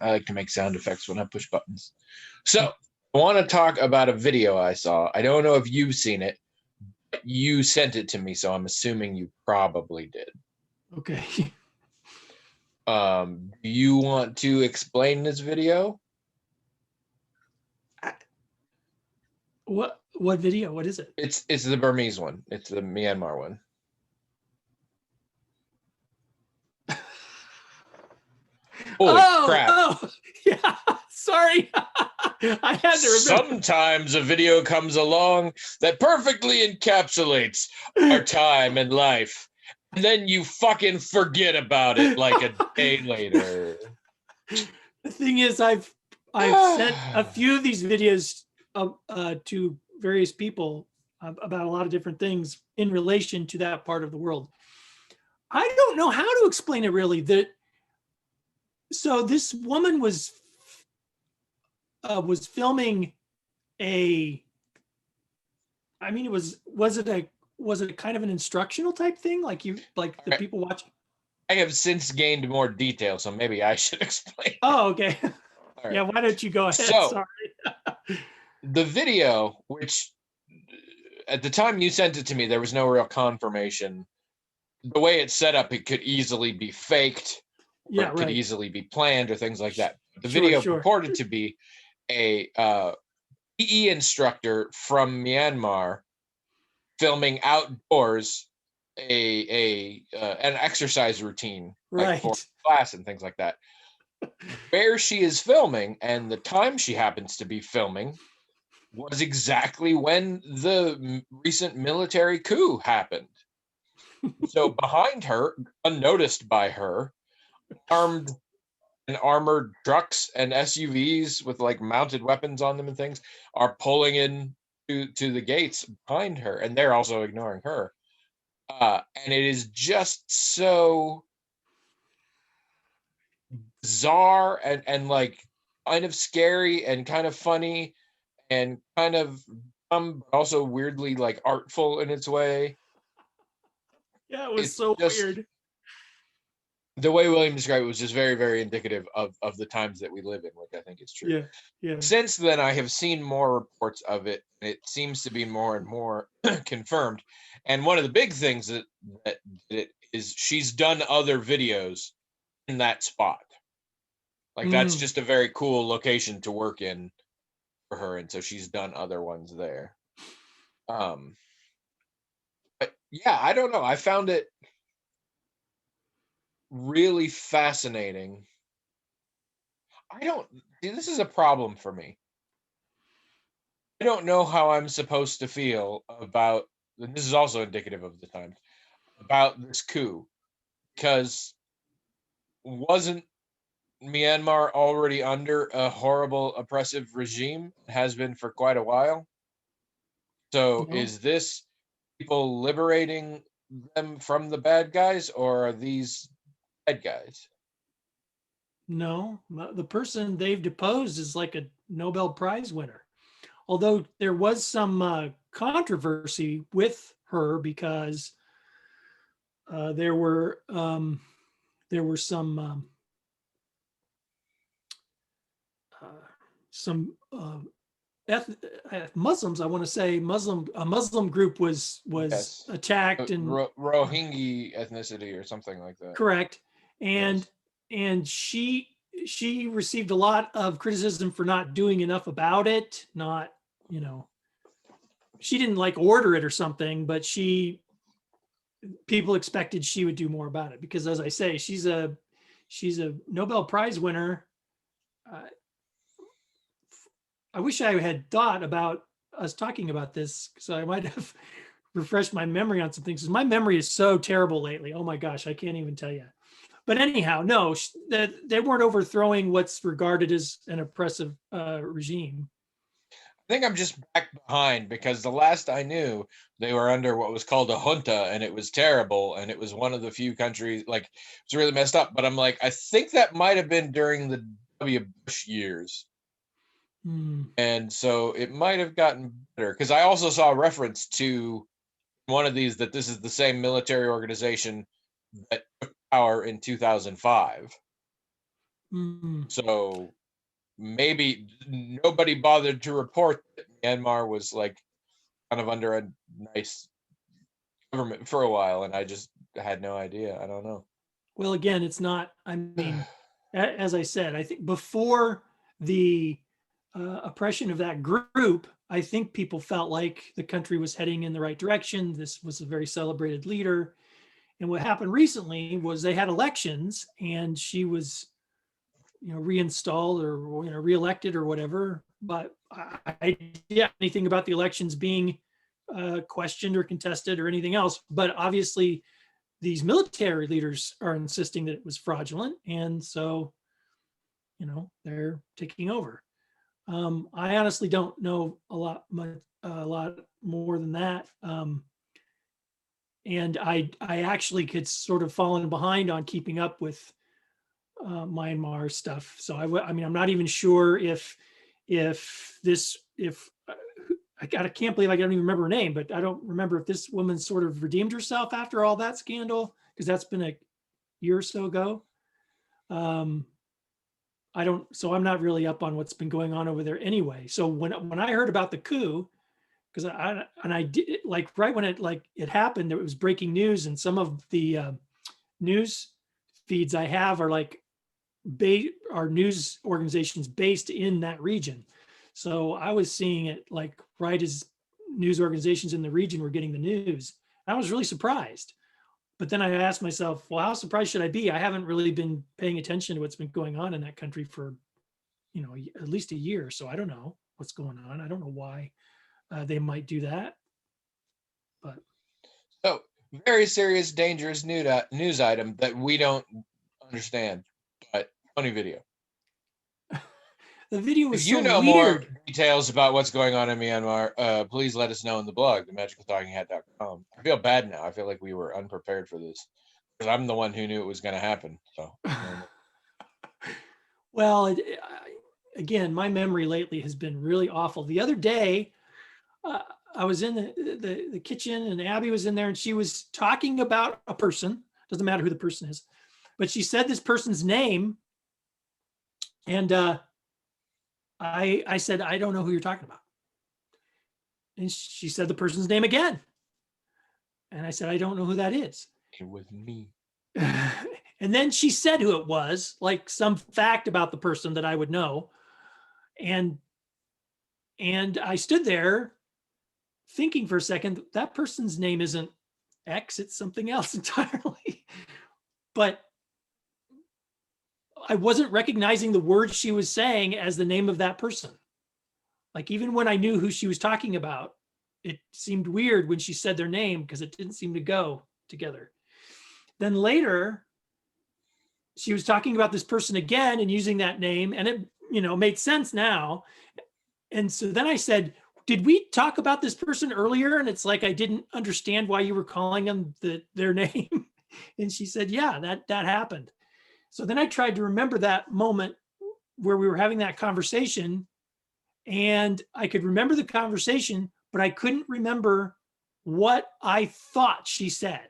I like to make sound effects when I push buttons. So I want to talk about a video I saw. I don't know if you've seen it. But you sent it to me, so I'm assuming you probably did. Okay. Do you want to explain this video? What video? What is it? It's the Burmese one. It's the Myanmar one. Holy crap. Oh, yeah. Sorry. I had to remember. Sometimes a video comes along that perfectly encapsulates our time and life, and then you fucking forget about it like a day later. The thing is, I've sent a few of these videos to various people about a lot of different things in relation to that part of the world. I don't know how to explain it really. So this woman was filming a. I mean, was it kind of an instructional type thing, like the people watching? I have since gained more detail, so maybe I should explain. Oh, okay. Right. Yeah, why don't you go ahead? So, sorry. The video, which at the time you sent it to me, there was no real confirmation. The way it's set up, it could easily be faked, or it could easily be planned, or things like that. The video purported to be a PE instructor from Myanmar filming outdoors an exercise routine, like for class and things like that. Where she is filming and the time she happens to be filming was exactly when the recent military coup happened. So behind her, unnoticed by her, armed and armored trucks and SUVs with like mounted weapons on them and things are pulling in to the gates behind her, and they're also ignoring her. And it is just so bizarre and like kind of scary and kind of funny and kind of but also weirdly like artful in its way. Yeah, it was so weird. The way William described it was just very, very indicative of the times that we live in, which I think is true. Yeah. Since then, I have seen more reports of it. It seems to be more and more confirmed. And one of the big things that it is, she's done other videos in that spot. Like that's just a very cool location to work in for her, and so she's done other ones there. But yeah, I don't know. I found it really fascinating. This is a problem for me. I don't know how I'm supposed to feel about, and this is also indicative of the times, about this coup, because wasn't Myanmar already under a horrible oppressive regime? It has been for quite a while. So is this people liberating them from the bad guys, or are these bad guys? No, the person they've deposed is like a Nobel Prize winner. Although there was some controversy with her because there were some Muslims. I want to say a Muslim group was attacked and Rohingya ethnicity or something like that. Correct, and she received a lot of criticism for not doing enough about it. Not, she didn't like order it or something, but people expected she would do more about it because, as I say, she's a Nobel Prize winner. I wish I had thought about us talking about this, so I might have refreshed my memory on some things. My memory is so terrible lately. Oh my gosh, I can't even tell you. But anyhow, no, they weren't overthrowing what's regarded as an oppressive regime. I think I'm just back behind because the last I knew, they were under what was called a junta, and it was terrible, and it was one of the few countries, like, it's really messed up. But I'm like, I think that might have been during the W. Bush years. And so it might have gotten better, because I also saw a reference to one of these that this is the same military organization that took power in 2005. So maybe nobody bothered to report that Myanmar was like kind of under a nice government for a while, and I just had no idea. I don't know. Well, again, it's not, I mean, as I said, I think before the oppression of that group, I think people felt like the country was heading in the right direction. This was a very celebrated leader. And what happened recently was they had elections and she was, reinstalled or, reelected or whatever. But I didn't anything about the elections being questioned or contested or anything else. But obviously, these military leaders are insisting that it was fraudulent. And so, they're taking over. I honestly don't know a lot more than that. And I actually could sort of fallen behind on keeping up with Myanmar stuff. So I mean, I'm not even sure if I can't believe I don't even remember her name, but I don't remember if this woman sort of redeemed herself after all that scandal, because that's been a year or so ago. So I'm not really up on what's been going on over there anyway. So when I heard about the coup, because I did like right when it happened, it was breaking news, and some of the news feeds I have are like are news organizations based in that region. So I was seeing it like right as news organizations in the region were getting the news. I was really surprised. But then I asked myself, well, how surprised should I be? I haven't really been paying attention to what's been going on in that country for, at least a year. So I don't know what's going on. I don't know why they might do that. But so very serious, dangerous news item that we don't understand, but funny video. The video was if you so know weird. More details about what's going on in Myanmar, please let us know in the blog, themagicaltalkinghat.com. I feel bad now. I feel like we were unprepared for this because I'm the one who knew it was going to happen. So, well, again, my memory lately has been really awful. The other day, I was in the kitchen and Abby was in there and she was talking about a person. Doesn't matter who the person is, but she said this person's name, and I said, I don't know who you're talking about. And she said the person's name again. And I said, I don't know who that is. It was me. And then she said who it was, like some fact about the person that I would know. And I stood there thinking for a second, that person's name isn't X, it's something else entirely. But I wasn't recognizing the words she was saying as the name of that person. Like even when I knew who she was talking about, it seemed weird when she said their name because it didn't seem to go together. Then later, she was talking about this person again and using that name, and it made sense now. And so then I said, did we talk about this person earlier? And it's like I didn't understand why you were calling them their name. And she said, yeah, that happened. So then I tried to remember that moment where we were having that conversation, and I could remember the conversation, but I couldn't remember what I thought she said.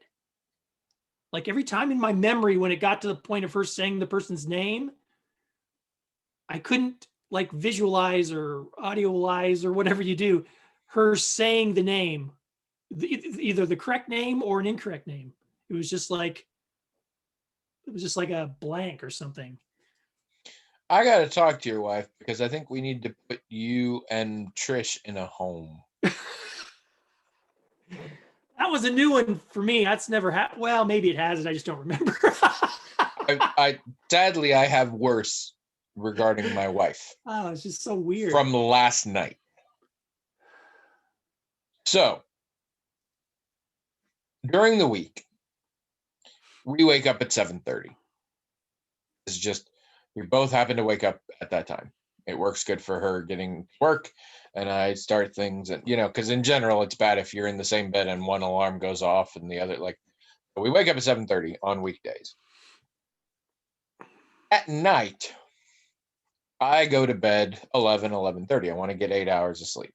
Like every time in my memory, when it got to the point of her saying the person's name, I couldn't like visualize or audiolize or whatever you do, her saying the name, either the correct name or an incorrect name. It was just like a blank or something. I got to talk to your wife because I think we need to put you and Trish in a home. That was a new one for me. That's never happened. Well, maybe it has, and I just don't remember. Sadly, I have worse regarding my wife. Oh, it's just so weird. From last night. So, during the week, we wake up at 7:30. It's just, we both happen to wake up at that time. It works good for her getting to work, and I start things, and because in general it's bad if you're in the same bed and one alarm goes off and the other, we wake up at 7:30 on weekdays. At night, I go to bed 11:30. I want to get 8 hours of sleep.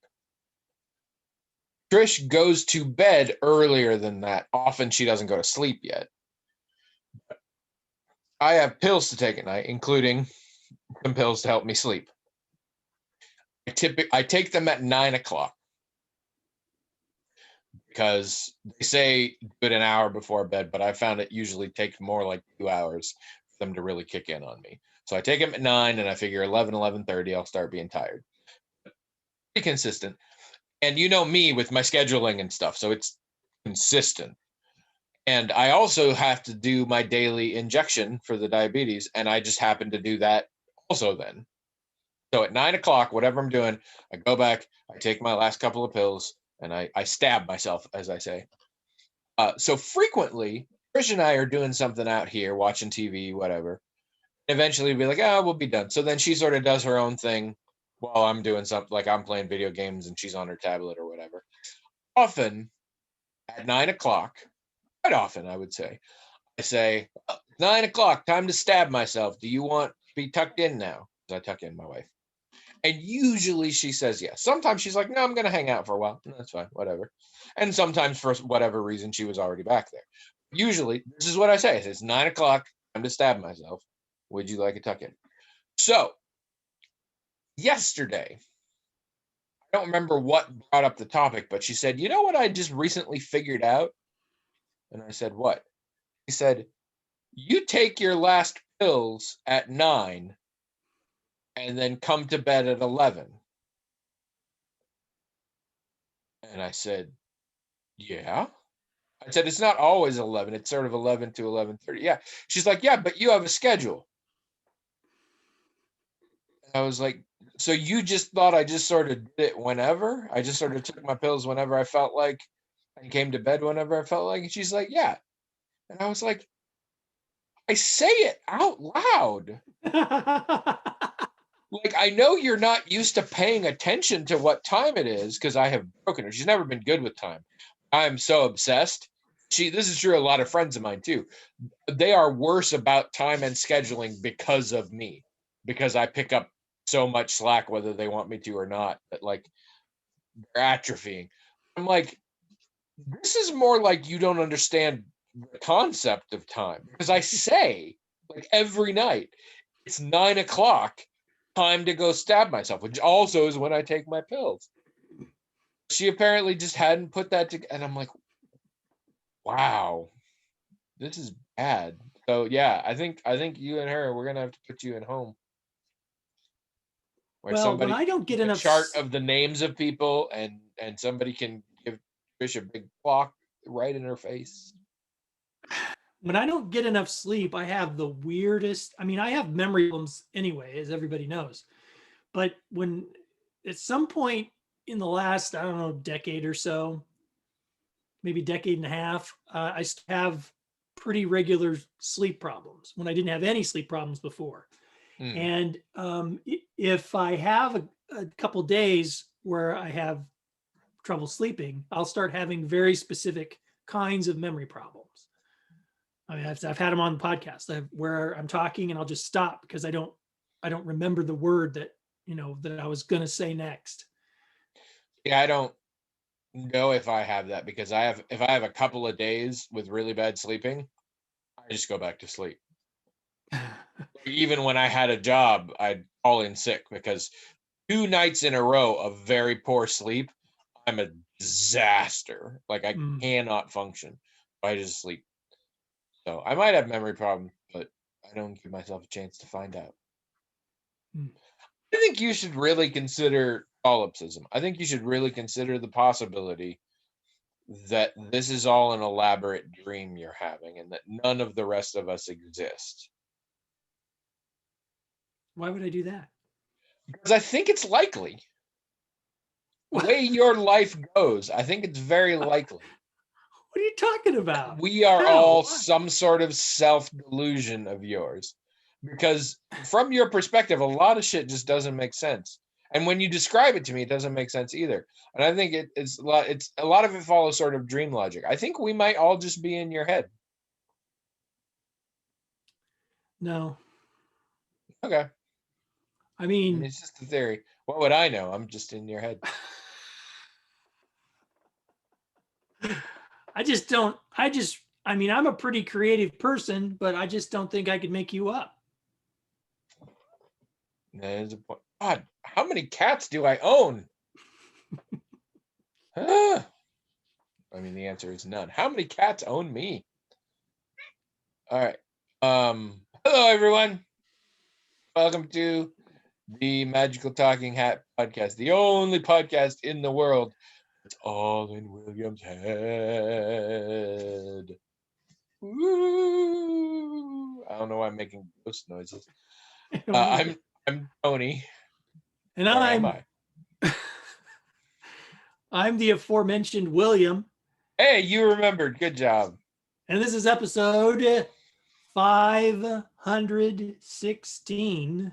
Trish goes to bed earlier than that. Often she doesn't go to sleep yet. I have pills to take at night, including some pills to help me sleep. I take them at 9 o'clock because they say do it an hour before bed, but I found it usually takes more like 2 hours for them to really kick in on me. So I take them at 9 and I figure 11:30, I'll start being tired. Pretty consistent. And you know me with my scheduling and stuff, so it's consistent. And I also have to do my daily injection for the diabetes, and I just happen to do that also then. So at 9 o'clock, whatever I'm doing, I go back, I take my last couple of pills, and I stab myself, as I say. So frequently, Trish and I are doing something out here, watching TV, whatever. Eventually, be like, oh, we'll be done. So then she sort of does her own thing while I'm doing something, like I'm playing video games and she's on her tablet or whatever. Often at 9 o'clock, quite often, I would say, I say, 9 o'clock, time to stab myself. Do you want to be tucked in now? I tuck in my wife. And usually she says yes. Sometimes she's like, no, I'm going to hang out for a while. No, that's fine, whatever. And sometimes for whatever reason, she was already back there. Usually, this is what I say. It's 9 o'clock, time to stab myself. Would you like a tuck in? So, yesterday, I don't remember what brought up the topic, but she said, you know what I just recently figured out? And I said, what? He said, you take your last pills at 9 and then come to bed at 11. And I said, yeah. I said, it's not always 11. It's sort of 11 to 11:30. Yeah. She's like, yeah, but you have a schedule. I was like, so you just thought I just sort of did it whenever? I just sort of took my pills whenever I felt like and came to bed whenever I felt like? And she's like, yeah. And I was like, I say it out loud. Like, I know you're not used to paying attention to what time it is because I have broken her. She's never been good with time. I'm so obsessed. This is true. A lot of friends of mine too. They are worse about time and scheduling because of me, because I pick up so much slack, whether they want me to or not. But like, they're atrophying. I'm like, this is more like you don't understand the concept of time because I say like every night, it's 9 o'clock, time to go stab myself, which also is when I take my pills. She apparently just hadn't put that together, and I'm like, wow, this is bad. So yeah, I think you and her, we're gonna have to put you in home where Well, when somebody I can don't get keep a enough, chart of the names of people, and somebody can give Trish a big clock right in her face. when I don't get enough sleep, I have the weirdest. I mean, I have memory problems anyway, as everybody knows. But when at some point in the last, I don't know, decade or so, maybe decade and a half, I have pretty regular sleep problems when I didn't have any sleep problems before. Mm. And if I have a couple days where I have trouble sleeping, I'll start having very specific kinds of memory problems. I mean, I've had them on the podcast where I'm talking and I'll just stop because I don't remember the word that that I was going to say next. Yeah, I don't know if I have that because if I have a couple of days with really bad sleeping, I just go back to sleep. Even when I had a job, I'd call in sick because 2 nights in a row of very poor sleep, I'm a disaster. Like I cannot function. I just sleep. So I might have memory problems, but I don't give myself a chance to find out. I think you should really consider solipsism. I think you should really consider the possibility that this is all an elaborate dream you're having and that none of the rest of us exist. Why would I do that? Because I think it's likely. The way your life goes, I think it's very likely. What are you talking about? We are all some sort of self-delusion of yours. Because from your perspective, a lot of shit just doesn't make sense. And when you describe it to me, it doesn't make sense either. And I think it's a lot of it follows sort of dream logic. I think we might all just be in your head. No. Okay. I mean, it's just a theory. What would I know? I'm just in your head. I just don't. I mean, I'm a pretty creative person, but I just don't think I could make you up. There's a point. God, how many cats do I own? I mean, the answer is none. How many cats own me? All right. Hello, everyone. Welcome to the Magical Talking Hat podcast, the only podcast in the world that's all in William's head. Woo! I don't know why I'm making ghost noises. I'm Tony. And Or am I? I'm the aforementioned William. Hey, you remembered. Good job. And this is episode 516.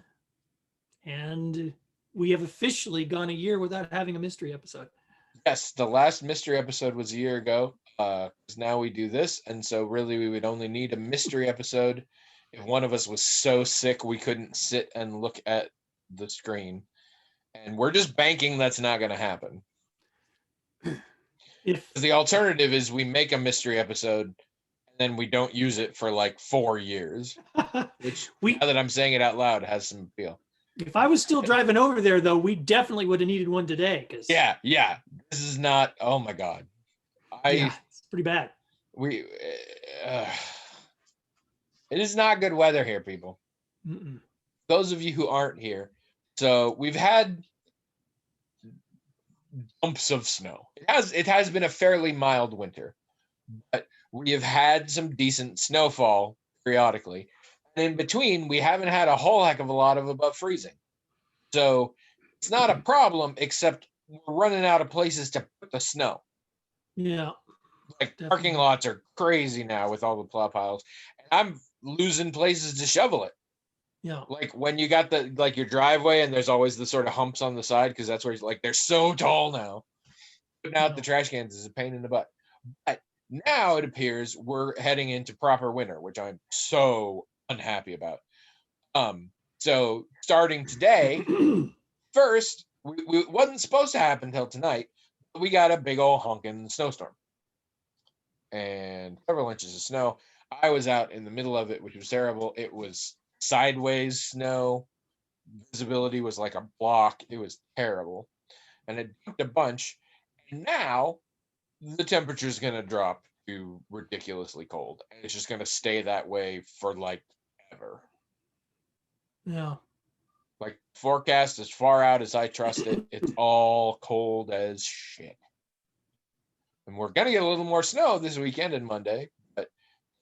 And we have officially gone a year without having a mystery episode. Yes, the last mystery episode was a year ago. Because now we do this. And so really we would only need a mystery episode if one of us was so sick we couldn't sit and look at the screen. And we're just banking that's not going to happen. If the alternative is we make a mystery episode and then we don't use it for like 4 years, which now that I'm saying it out loud has some appeal. If I was still driving over there, though, we definitely would have needed one today. Yeah. This is not. Oh my God. It's pretty bad. It is not good weather here, people. Mm-mm. Those of you who aren't here, so we've had dumps of snow. It has been a fairly mild winter, but we have had some decent snowfall periodically. And in between, we haven't had a whole heck of a lot of above freezing. So it's not a problem, except we're running out of places to put the snow. Yeah. Like definitely. Parking lots are crazy now with all the plow piles. And I'm losing places to shovel it. Yeah. Like when you got your driveway and there's always the sort of humps on the side because that's where they're so tall now. Putting out the trash cans is a pain in the butt. But now it appears we're heading into proper winter, which I'm so unhappy about. So starting today, first, we wasn't supposed to happen until tonight. But we got a big old honking snowstorm and several inches of snow. I was out in the middle of it, which was terrible. It was sideways snow. Visibility was like a block. It was terrible. And it dumped a bunch. And now the temperature is going to drop to ridiculously cold. And it's just going to stay that way for like ever. Yeah. Like forecast as far out as I trust it, it's all cold as shit. And we're going to get a little more snow this weekend and Monday, but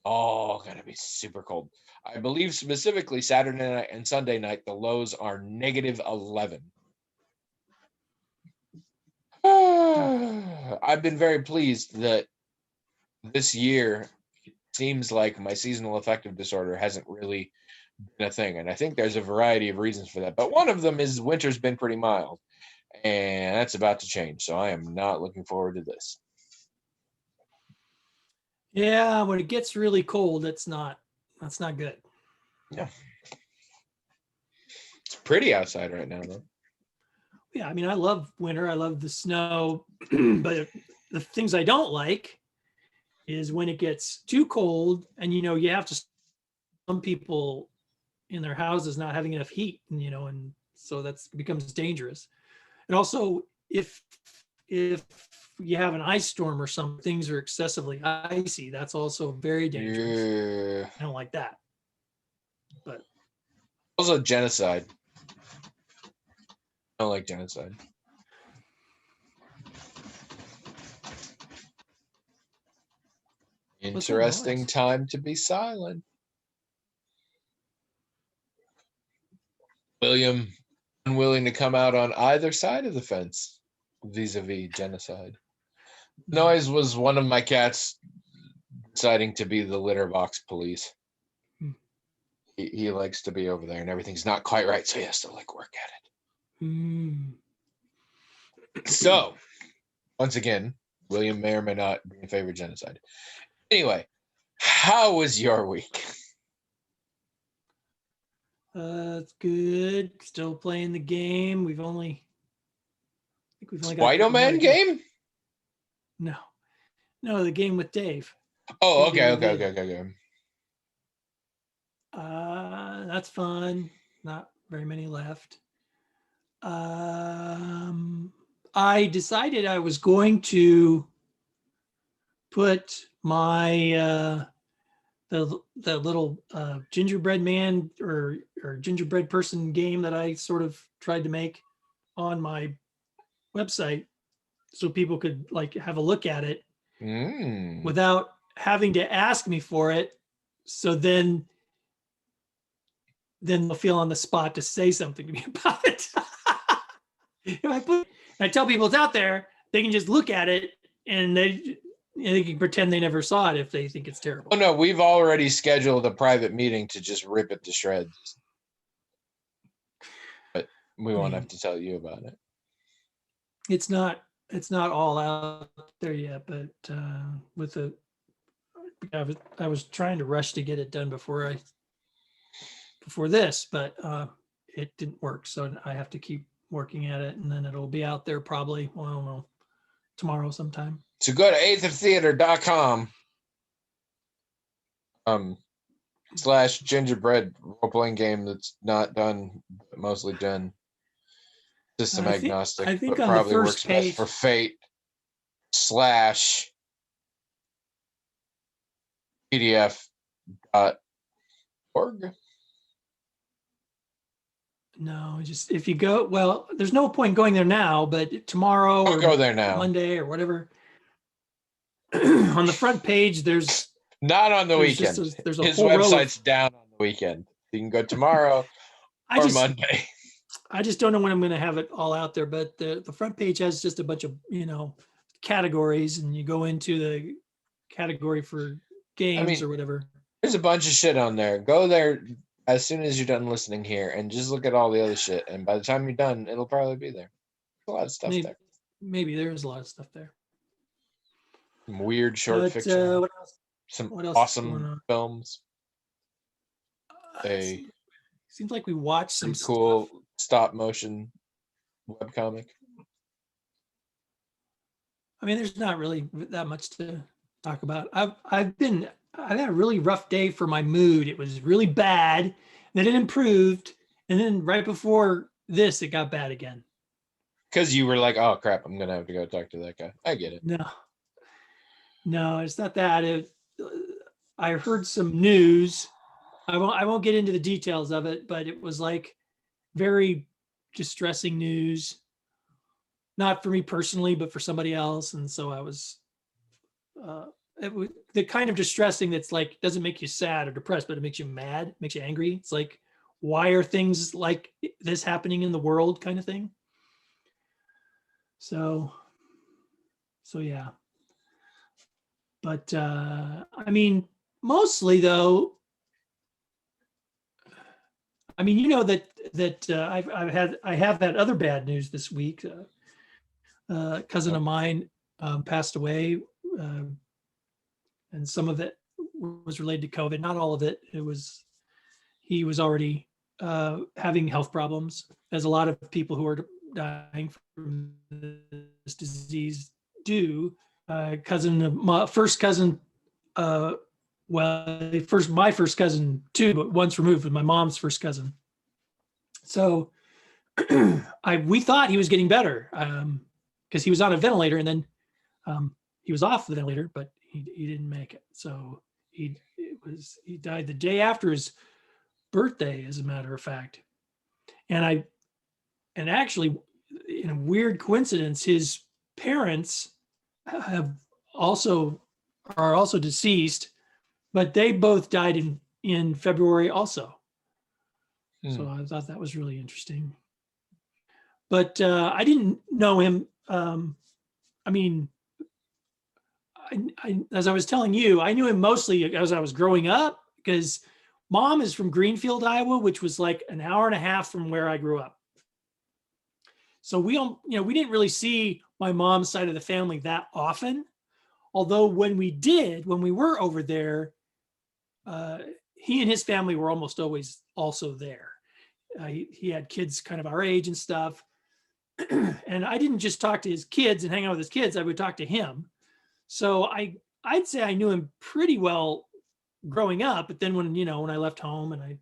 all going to be super cold. I believe specifically Saturday night and Sunday night, the lows are -11. I've been very pleased that this year it seems like my seasonal affective disorder hasn't really been a thing. And I think there's a variety of reasons for that. But one of them is winter's been pretty mild. And that's about to change. So I am not looking forward to this. Yeah, when it gets really cold, that's not good. Yeah. It's pretty outside right now, though. Yeah, I mean, I love winter. I love the snow. But the things I don't like is when it gets too cold and, you have to, some people in their houses not having enough heat, and so that becomes dangerous. And also, if you have an ice storm or some things are excessively icy, that's also very dangerous. Yeah. I don't like that. But also genocide. I don't like genocide. Interesting time to be silent. William, unwilling to come out on either side of the fence vis-a-vis genocide. Noise was one of my cats deciding to be the litter box police. He likes to be over there and everything's not quite right, so he has to work at it. So, once again, William may or may not be in favor of genocide. Anyway, how was your week? It's good. Still playing the game. We've only got Spider-Man game? No, the game with Dave. Oh, Maybe okay, we okay, did. okay, okay, okay. That's fun. Not very many left. I decided I was going to put my the little gingerbread man or gingerbread person game that I sort of tried to make on my website so people could like have a look at it Mm. without having to ask me for it. So then they'll feel on the spot to say something to me about it. If I tell people it's out there, they can just look at it and they can pretend they never saw it if they think it's terrible. Oh no, we've already scheduled a private meeting to just rip it to shreds. But we won't have to tell you about it. It's not all out there yet, but with the I was trying to rush to get it done before this, but it didn't work. So I have to keep working at it, and then it'll be out there probably, well, I don't know, tomorrow sometime. So go to aethertheater.com / gingerbread role-playing game that's not done, but mostly done. System agnostic, I think but on the probably first works page, best for Fate / PDF.org. no, just if you go, well, there's no point going there now, but tomorrow I'll or go there now. Monday or whatever, on the front page, there's not on the there's weekend. There's a His whole website's down on the weekend. You can go tomorrow or Monday. I just don't know when I'm going to have it all out there, but the front page has just a bunch of, categories, and you go into the category for games or whatever. There's a bunch of shit on there. Go there as soon as you're done listening here and just look at all the other shit. And by the time you're done, it'll probably be there. There's a lot of stuff there. Maybe there is a lot of stuff there. Some weird short fiction. What else? Some what else awesome films. Seems like we watched some cool stop motion webcomic. I mean, there's not really that much to talk about. I've had a really rough day for my mood. It was really bad, then it improved, and then right before this, it got bad again. Because you were like, "Oh crap, I'm gonna have to go talk to that guy." I get it. No, it's not that. I heard some news. I won't get into the details of it, but it was like very distressing news. Not for me personally, but for somebody else. And so I was, it was the kind of distressing that's like, doesn't make you sad or depressed, but it makes you mad, makes you angry. It's like, why are things like this happening in the world kind of thing? So yeah. But I mean, mostly though, I mean, I have had other bad news this week. Cousin of mine passed away, and some of it was related to COVID. Not all of it. He was already having health problems, as a lot of people who are dying from this disease do. My first cousin, my first cousin too, but once removed, with my mom's first cousin. So we thought he was getting better. Because he was on a ventilator, and then he was off the ventilator, but he didn't make it. So he died the day after his birthday, as a matter of fact. And actually, in a weird coincidence, his parents are also deceased, but they both died in February also. So I thought that was really interesting. But I didn't know him. I mean, as I was telling you, I knew him mostly as I was growing up, because Mom is from Greenfield, Iowa, which was like an hour and a half from where I grew up. So we didn't really see my mom's side of the family that often. Although when we were over there, he and his family were almost always also there. He had kids kind of our age and stuff. And I didn't just talk to his kids and hang out with his kids. I would talk to him. So I I'd say I knew him pretty well growing up, but then when I left home and I,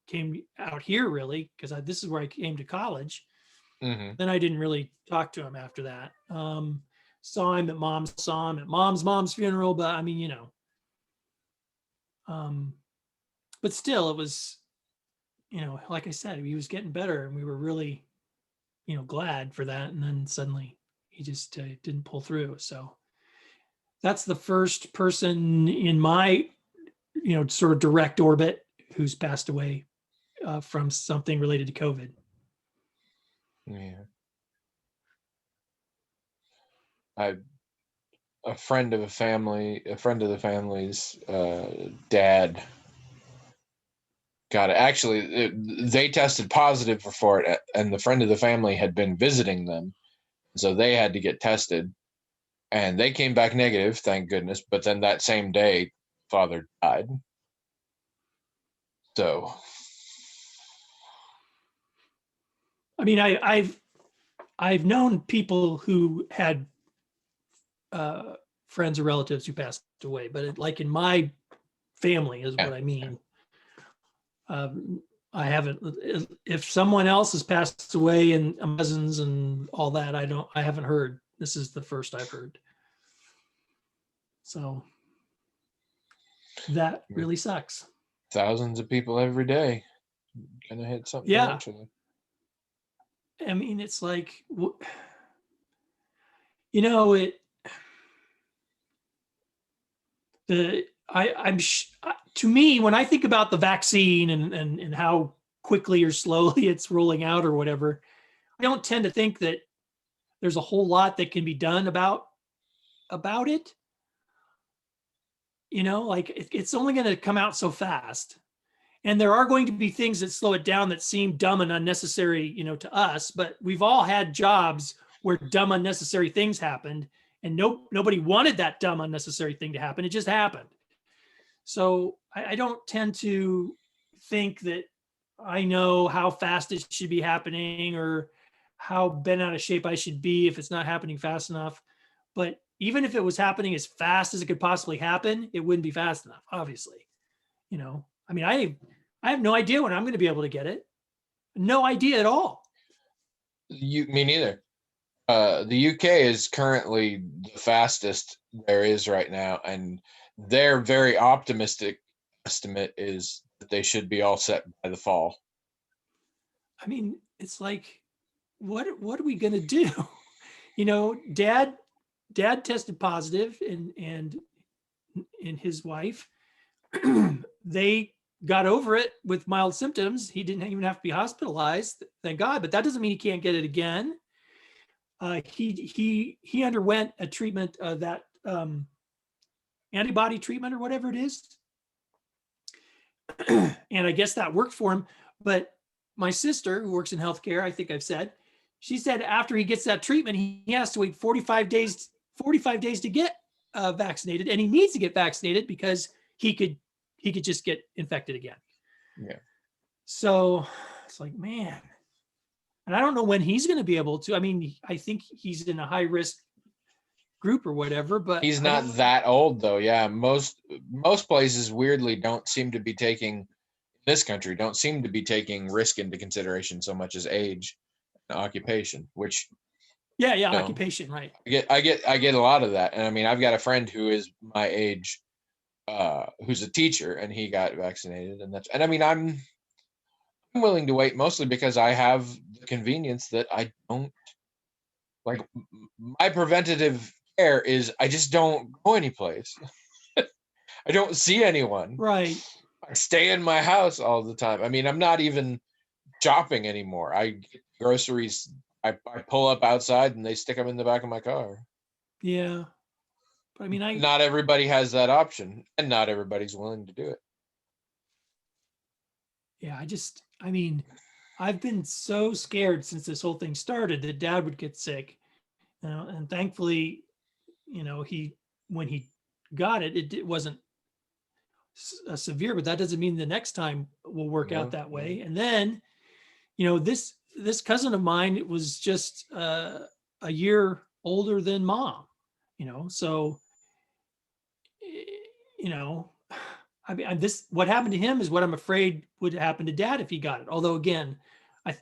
came out here really, because this is where I came to college, Mm-hmm. then I didn't really talk to him after that. Saw him at mom's funeral, but I mean, but still it was, like I said, he was getting better and we were really, glad for that. And then suddenly he just didn't pull through. So that's the first person in my, sort of direct orbit who's passed away from something related to COVID. Yeah. A friend of the family's dad got it. Actually, they tested positive for it, and the friend of the family had been visiting them, so they had to get tested, and they came back negative, thank goodness. But then that same day, father died. So, I mean, I've known people who had friends or relatives who passed away, but like in my family is what I mean. I haven't. If someone else has passed away and cousins and all that, I haven't heard. This is the first I've heard. So that really sucks. Thousands of people every day gonna hit something eventually. I mean, it's like, it. To me, when I think about the vaccine and how quickly or slowly it's rolling out or whatever, I don't tend to think that there's a whole lot that can be done about it. Like it's only going to come out so fast. And there are going to be things that slow it down that seem dumb and unnecessary, to us, but we've all had jobs where dumb, unnecessary things happened and nobody wanted that dumb, unnecessary thing to happen. It just happened. So I don't tend to think that I know how fast it should be happening or how bent out of shape I should be if it's not happening fast enough. But even if it was happening as fast as it could possibly happen, it wouldn't be fast enough, obviously. I mean, I have no idea when I'm going to be able to get it. No idea at all. Me neither. The UK is currently the fastest there is right now, and their very optimistic estimate is that they should be all set by the fall. I mean, it's like, what are we going to do? Dad tested positive and his wife, they got over it with mild symptoms. He didn't even have to be hospitalized, thank God, but that doesn't mean he can't get it again. He underwent a treatment, that antibody treatment or whatever it is. And I guess that worked for him. But my sister, who works in healthcare, I think I've said, she said after he gets that treatment, he has to wait 45 days to get vaccinated, and he needs to get vaccinated because he could just get infected again. Yeah. So it's like, man, and I don't know when he's going to be able to. I mean, I think he's in a high risk group or whatever, but he's not that old though. Yeah, most places weirdly don't seem to be taking risk into consideration so much as age and occupation, which occupation, right. I get a lot of that. And I mean, I've got a friend who is my age, who's a teacher, and he got vaccinated, and I mean, I'm willing to wait, mostly because I have the convenience that I don't like. My preventative care is I just don't go anyplace. I don't see anyone. Right. I stay in my house all the time. I mean, I'm not even shopping anymore. I get groceries. I pull up outside and they stick them in the back of my car. Yeah. But I mean, not everybody has that option, and not everybody's willing to do it. Yeah, I mean, I've been so scared since this whole thing started that Dad would get sick, and thankfully, when he got it, it wasn't severe, but that doesn't mean the next time will work out that way. And then, this cousin of mine, it was just a year older than Mom, so you know, I mean, what happened to him is what I'm afraid would happen to dad if he got it. Although again,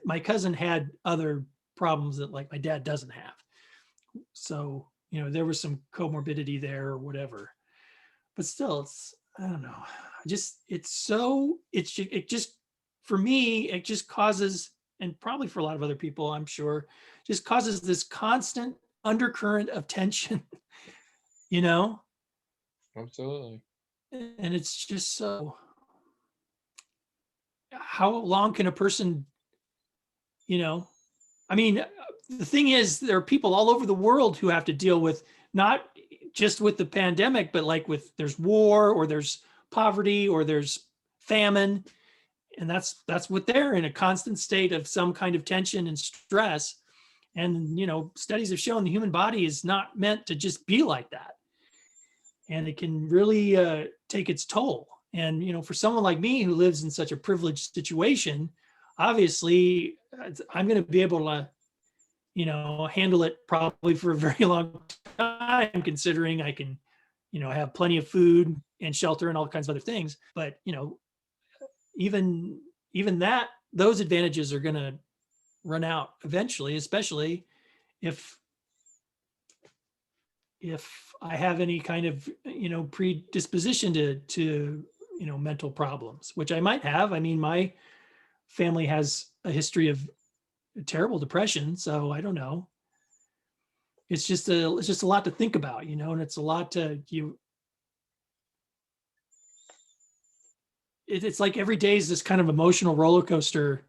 my cousin had other problems that like my dad doesn't have. So, you know, there was some comorbidity there or whatever, but still I don't know. It just, for me, it just causes, and probably for a lot of other people, I'm sure, just causes this constant undercurrent of tension, you know? Absolutely. And it's just so, how long can a person, you know, I mean, the thing is, there are people all over the world who have to deal with not just with the pandemic, but like there's war or there's poverty or there's famine. And that's what they're in, a constant state of some kind of tension and stress. And, you know, studies have shown the human body is not meant to just be like that. And it can really take its toll. And, you know, for someone like me who lives in such a privileged situation, obviously I'm going to be able to, you know, handle it probably for a very long time, considering I can, you know, have plenty of food and shelter and all kinds of other things. But, you know, even that, those advantages are going to run out eventually, especially if I have any kind of, you know, predisposition to, you know, mental problems, which I might have. I mean, my family has a history of terrible depression, so I don't know. It's just a lot to think about, you know, and it's a lot to it's like every day is this kind of emotional roller coaster.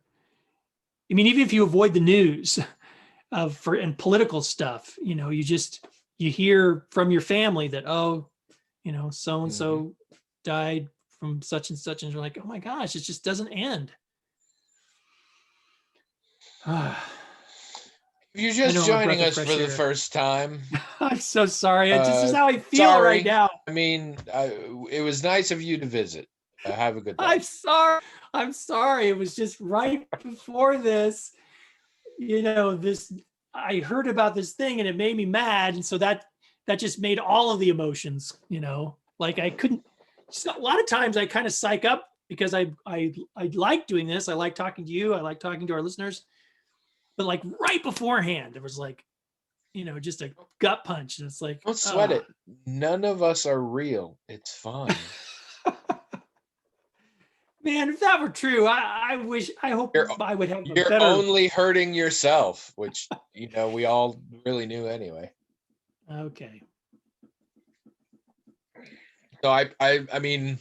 I mean, even if you avoid the news and political stuff, you know, you hear from your family that, oh, you know, so and so died from such and such, and you're like, oh my gosh, it just doesn't end. If you're just joining us for the air. first time, I'm so sorry. This is how I feel right now. I mean, it was nice of you to visit. Have a good day. I'm sorry. It was just right before this, you know, I heard about this thing and it made me mad. And so that just made all of the emotions, you know, like I couldn't, a lot of times I kind of psych up because I like doing this. I like talking to you. I like talking to our listeners. But like right beforehand, it was like, you know, just a gut punch. And it's like, don't sweat it. None of us are real. It's fine. Man, if that were true, I hope I would have a better. You're only hurting yourself, which, you know, we all really knew anyway. Okay. So I mean,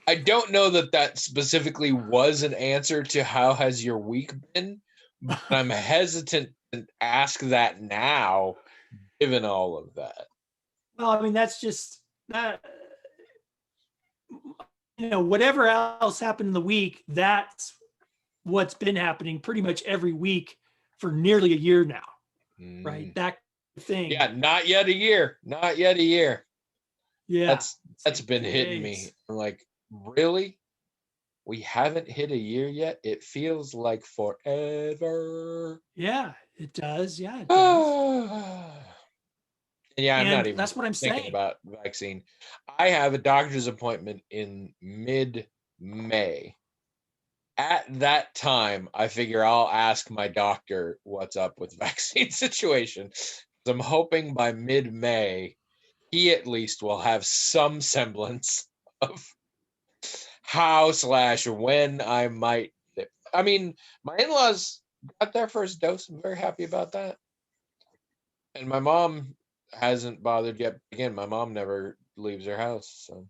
I don't know that specifically was an answer to how has your week been, but I'm hesitant to ask that now, given all of that. Well, I mean, that's just that. You know, whatever else happened in the week, that's what's been happening pretty much every week for nearly a year now, right? That thing. Yeah, not yet a year. Not yet a year. Yeah, that's been hitting me. I'm like, really? We haven't hit a year yet? It feels like forever. Yeah, it does. Yeah, it does. Yeah, I'm not even that's what I'm thinking saying about vaccine. I have a doctor's appointment in mid-May. At that time, I figure I'll ask my doctor what's up with the vaccine situation. I'm hoping by mid-May, he at least will have some semblance of how/when I might. I mean, my in-laws got their first dose. I'm very happy about that. And my mom hasn't bothered yet. Again, my mom never leaves her house. So,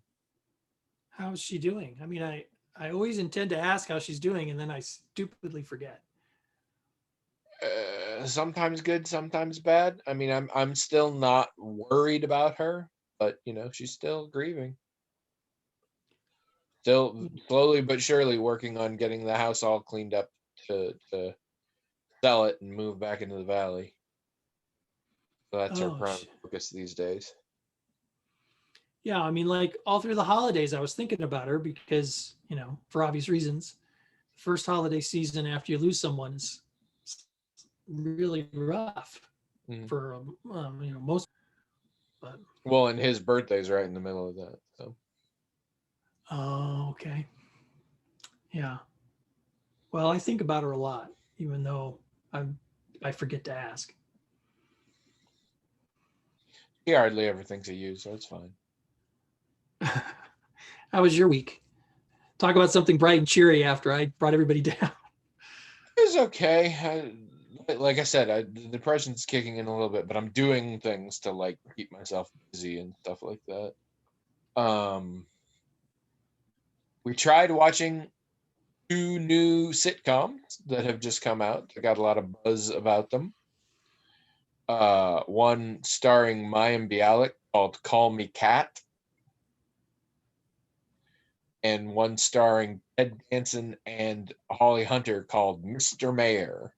how's she doing? I mean, I always intend to ask how she's doing, and then I stupidly forget. Sometimes good, sometimes bad. I mean, I'm still not worried about her, but you know, she's still grieving. Still slowly but surely working on getting the house all cleaned up to sell it and move back into the valley. So that's her prime focus these days. Yeah, I mean, like all through the holidays, I was thinking about her because, you know, for obvious reasons, the first holiday season after you lose someone is really rough for you know, most. But well, and his birthday's right in the middle of that. Oh, okay. Yeah. Well, I think about her a lot, even though I forget to ask. He hardly ever thinks of you, so it's fine. How was your week? Talk about something bright and cheery after I brought everybody down. It was okay. Like I said, the depression's kicking in a little bit, but I'm doing things to like keep myself busy and stuff like that. We tried watching 2 new sitcoms that have just come out. I got a lot of buzz about them. One starring Mayim Bialik called Call Me Kat, and one starring Ted Danson and Holly Hunter called Mr. Mayor.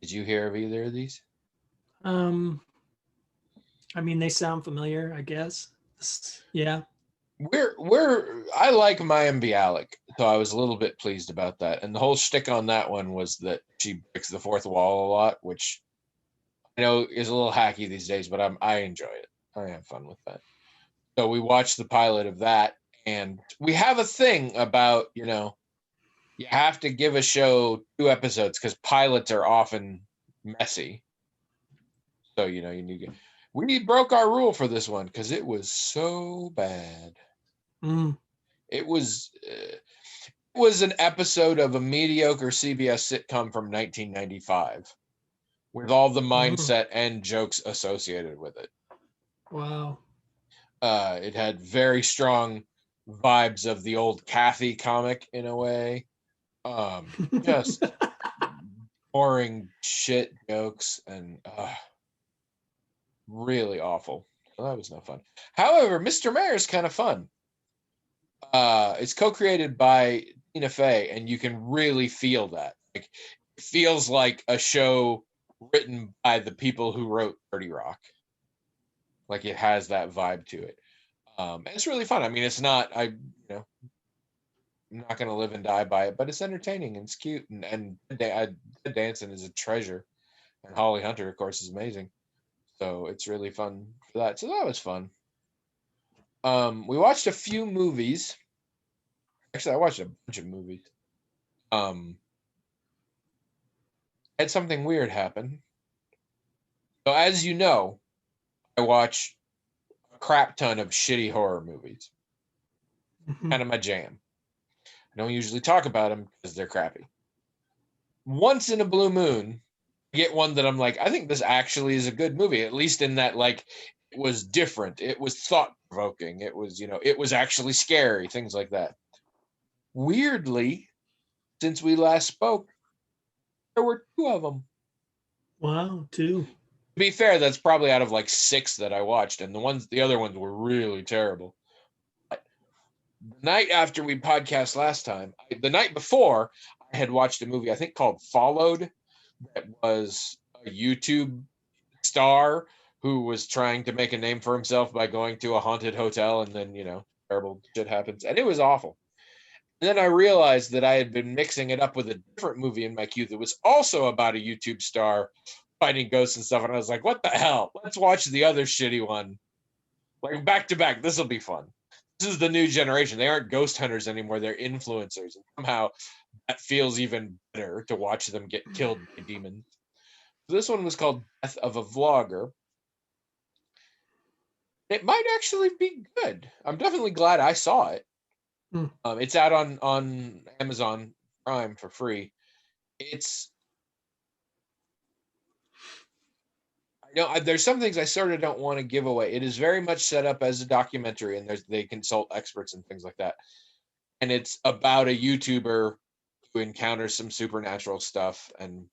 Did you hear of either of these? Um, I mean, they sound familiar, I guess. Yeah. I like Mayim Bialik, so I was a little bit pleased about that. And the whole shtick on that one was that she breaks the fourth wall a lot, which I know is a little hacky these days, but I enjoy it. I have fun with that. So we watched the pilot of that, and we have a thing about, you have to give a show 2 episodes because pilots are often messy. So, we broke our rule for this one because it was so bad. It was an episode of a mediocre CBS sitcom from 1995 with all the mindset and jokes associated with it. Wow. It had very strong vibes of the old Kathy comic in a way. Just boring shit jokes and really awful. Well, that was no fun. However, Mr. Mayor is kind of fun. It's co-created by Tina Fey, and you can really feel that. Like, it feels like a show written by the people who wrote 30 Rock. Like, it has that vibe to it. And it's really fun. I mean, it's not, I'm not going to live and die by it, but it's entertaining and it's cute. And Ted Danson is a treasure. And Holly Hunter, of course, is amazing. So it's really fun for that. So that was fun. We watched a few movies. Actually, I watched a bunch of movies. Had something weird happen. So as you know, I watch a crap ton of shitty horror movies. Kind of my jam. I don't usually talk about them because they're crappy. Once in a blue moon, I get one that I'm like, I think this actually is a good movie, at least in that, like, it was different. It was thought-provoking. It was, it was actually scary, things like that. Weirdly, since we last spoke, there were 2 of them. Wow, 2. To be fair, that's probably out of like 6 that I watched, and the other ones were really terrible. But the night after we podcast last time, the night before, I had watched a movie I think called Followed, that was a YouTube star who was trying to make a name for himself by going to a haunted hotel, and then terrible shit happens, and it was awful. And then I realized that I had been mixing it up with a different movie in my queue that was also about a YouTube star fighting ghosts and stuff. And I was like, what the hell? Let's watch the other shitty one. Like, back to back. This will be fun. This is the new generation. They aren't ghost hunters anymore. They're influencers. And somehow that feels even better to watch them get killed by demons. So this one was called Death of a Vlogger. It might actually be good. I'm definitely glad I saw it. It's out on Amazon Prime for free. There's some things I sort of don't want to give away. It is very much set up as a documentary, and they consult experts and things like that. And it's about a YouTuber who encounters some supernatural stuff and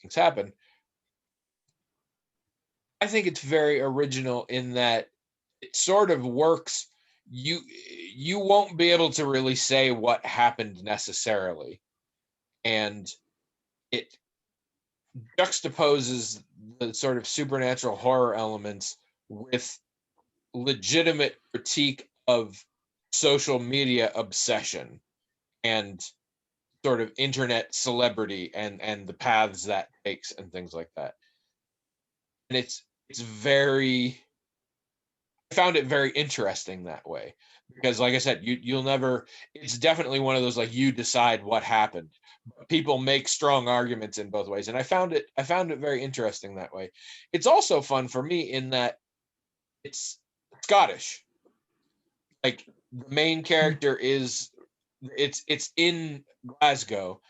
things happen. I think it's very original in that it sort of works. You won't be able to really say what happened necessarily, and it juxtaposes the sort of supernatural horror elements with legitimate critique of social media obsession and sort of internet celebrity and the paths that takes and things like that. And it's very, I found it very interesting that way, because like I said, you'll never, it's definitely one of those, like, you decide what happened. People make strong arguments in both ways, and I found it very interesting that way. It's also fun for me in that it's Scottish. Like, the main character is, it's in Glasgow,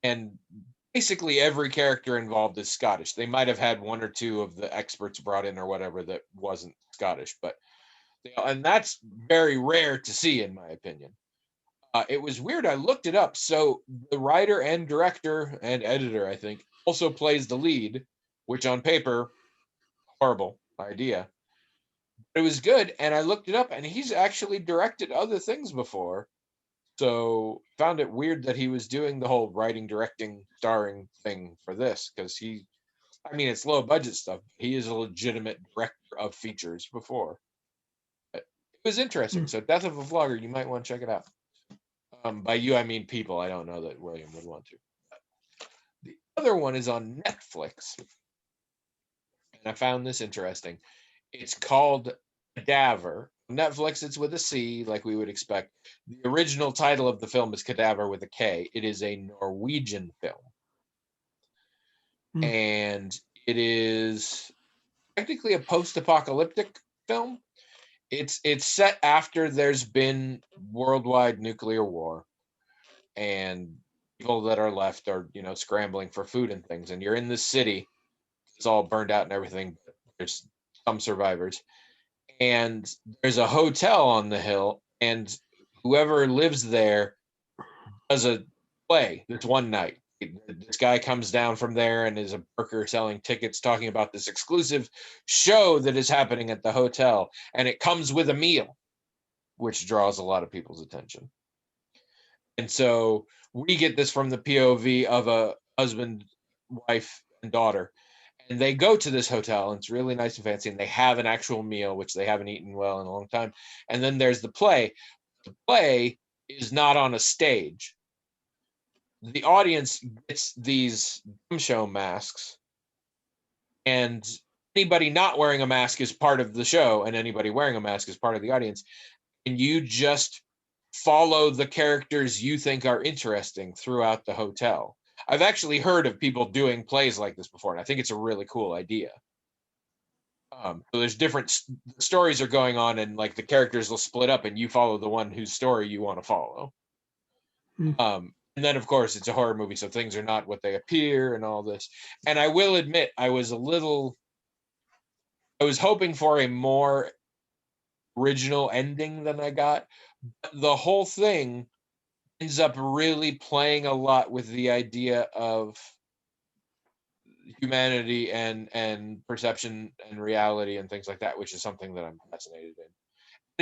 and basically every character involved is Scottish. They might have had one or two of the experts brought in or whatever that wasn't Scottish, but and that's very rare to see, in my opinion. It was weird. I looked it up. So the writer and director and editor, I think, also plays the lead, which on paper, horrible idea. But it was good, and I looked it up, and he's actually directed other things before. So found it weird that he was doing the whole writing, directing, starring thing for this, because I mean, it's low budget stuff. He is a legitimate director of features before. It was interesting. So Death of a Vlogger, you might want to check it out. By you, I mean people. I don't know that William would want to. The other one is on Netflix, and I found this interesting. It's called Cadaver. Netflix, it's with a C, like we would expect. The original title of the film is Cadaver with a K. It is a Norwegian film. And it is technically a post-apocalyptic film. It's set after there's been worldwide nuclear war, and people that are left are, scrambling for food and things, and you're in this city. It's all burned out and everything, but there's some survivors, and there's a hotel on the hill, and whoever lives there does a play this one night. This guy comes down from there and is a worker selling tickets, talking about this exclusive show that is happening at the hotel, and it comes with a meal, which draws a lot of people's attention. And so we get this from the POV of a husband, wife, and daughter, and they go to this hotel, and it's really nice and fancy, and they have an actual meal, which they haven't eaten well in a long time. And then there's the play. The play is not on a stage. The audience gets these dumb show masks, and anybody not wearing a mask is part of the show, and anybody wearing a mask is part of the audience. And you just follow the characters you think are interesting throughout the hotel. I've actually heard of people doing plays like this before, and I think it's a really cool idea. So there's different stories are going on, and like the characters will split up, and you follow the one whose story you want to follow. And then, of course, it's a horror movie, so things are not what they appear and all this. And I will admit, I was hoping for a more original ending than I got. The whole thing ends up really playing a lot with the idea of humanity and perception and reality and things like that, which is something that I'm fascinated in.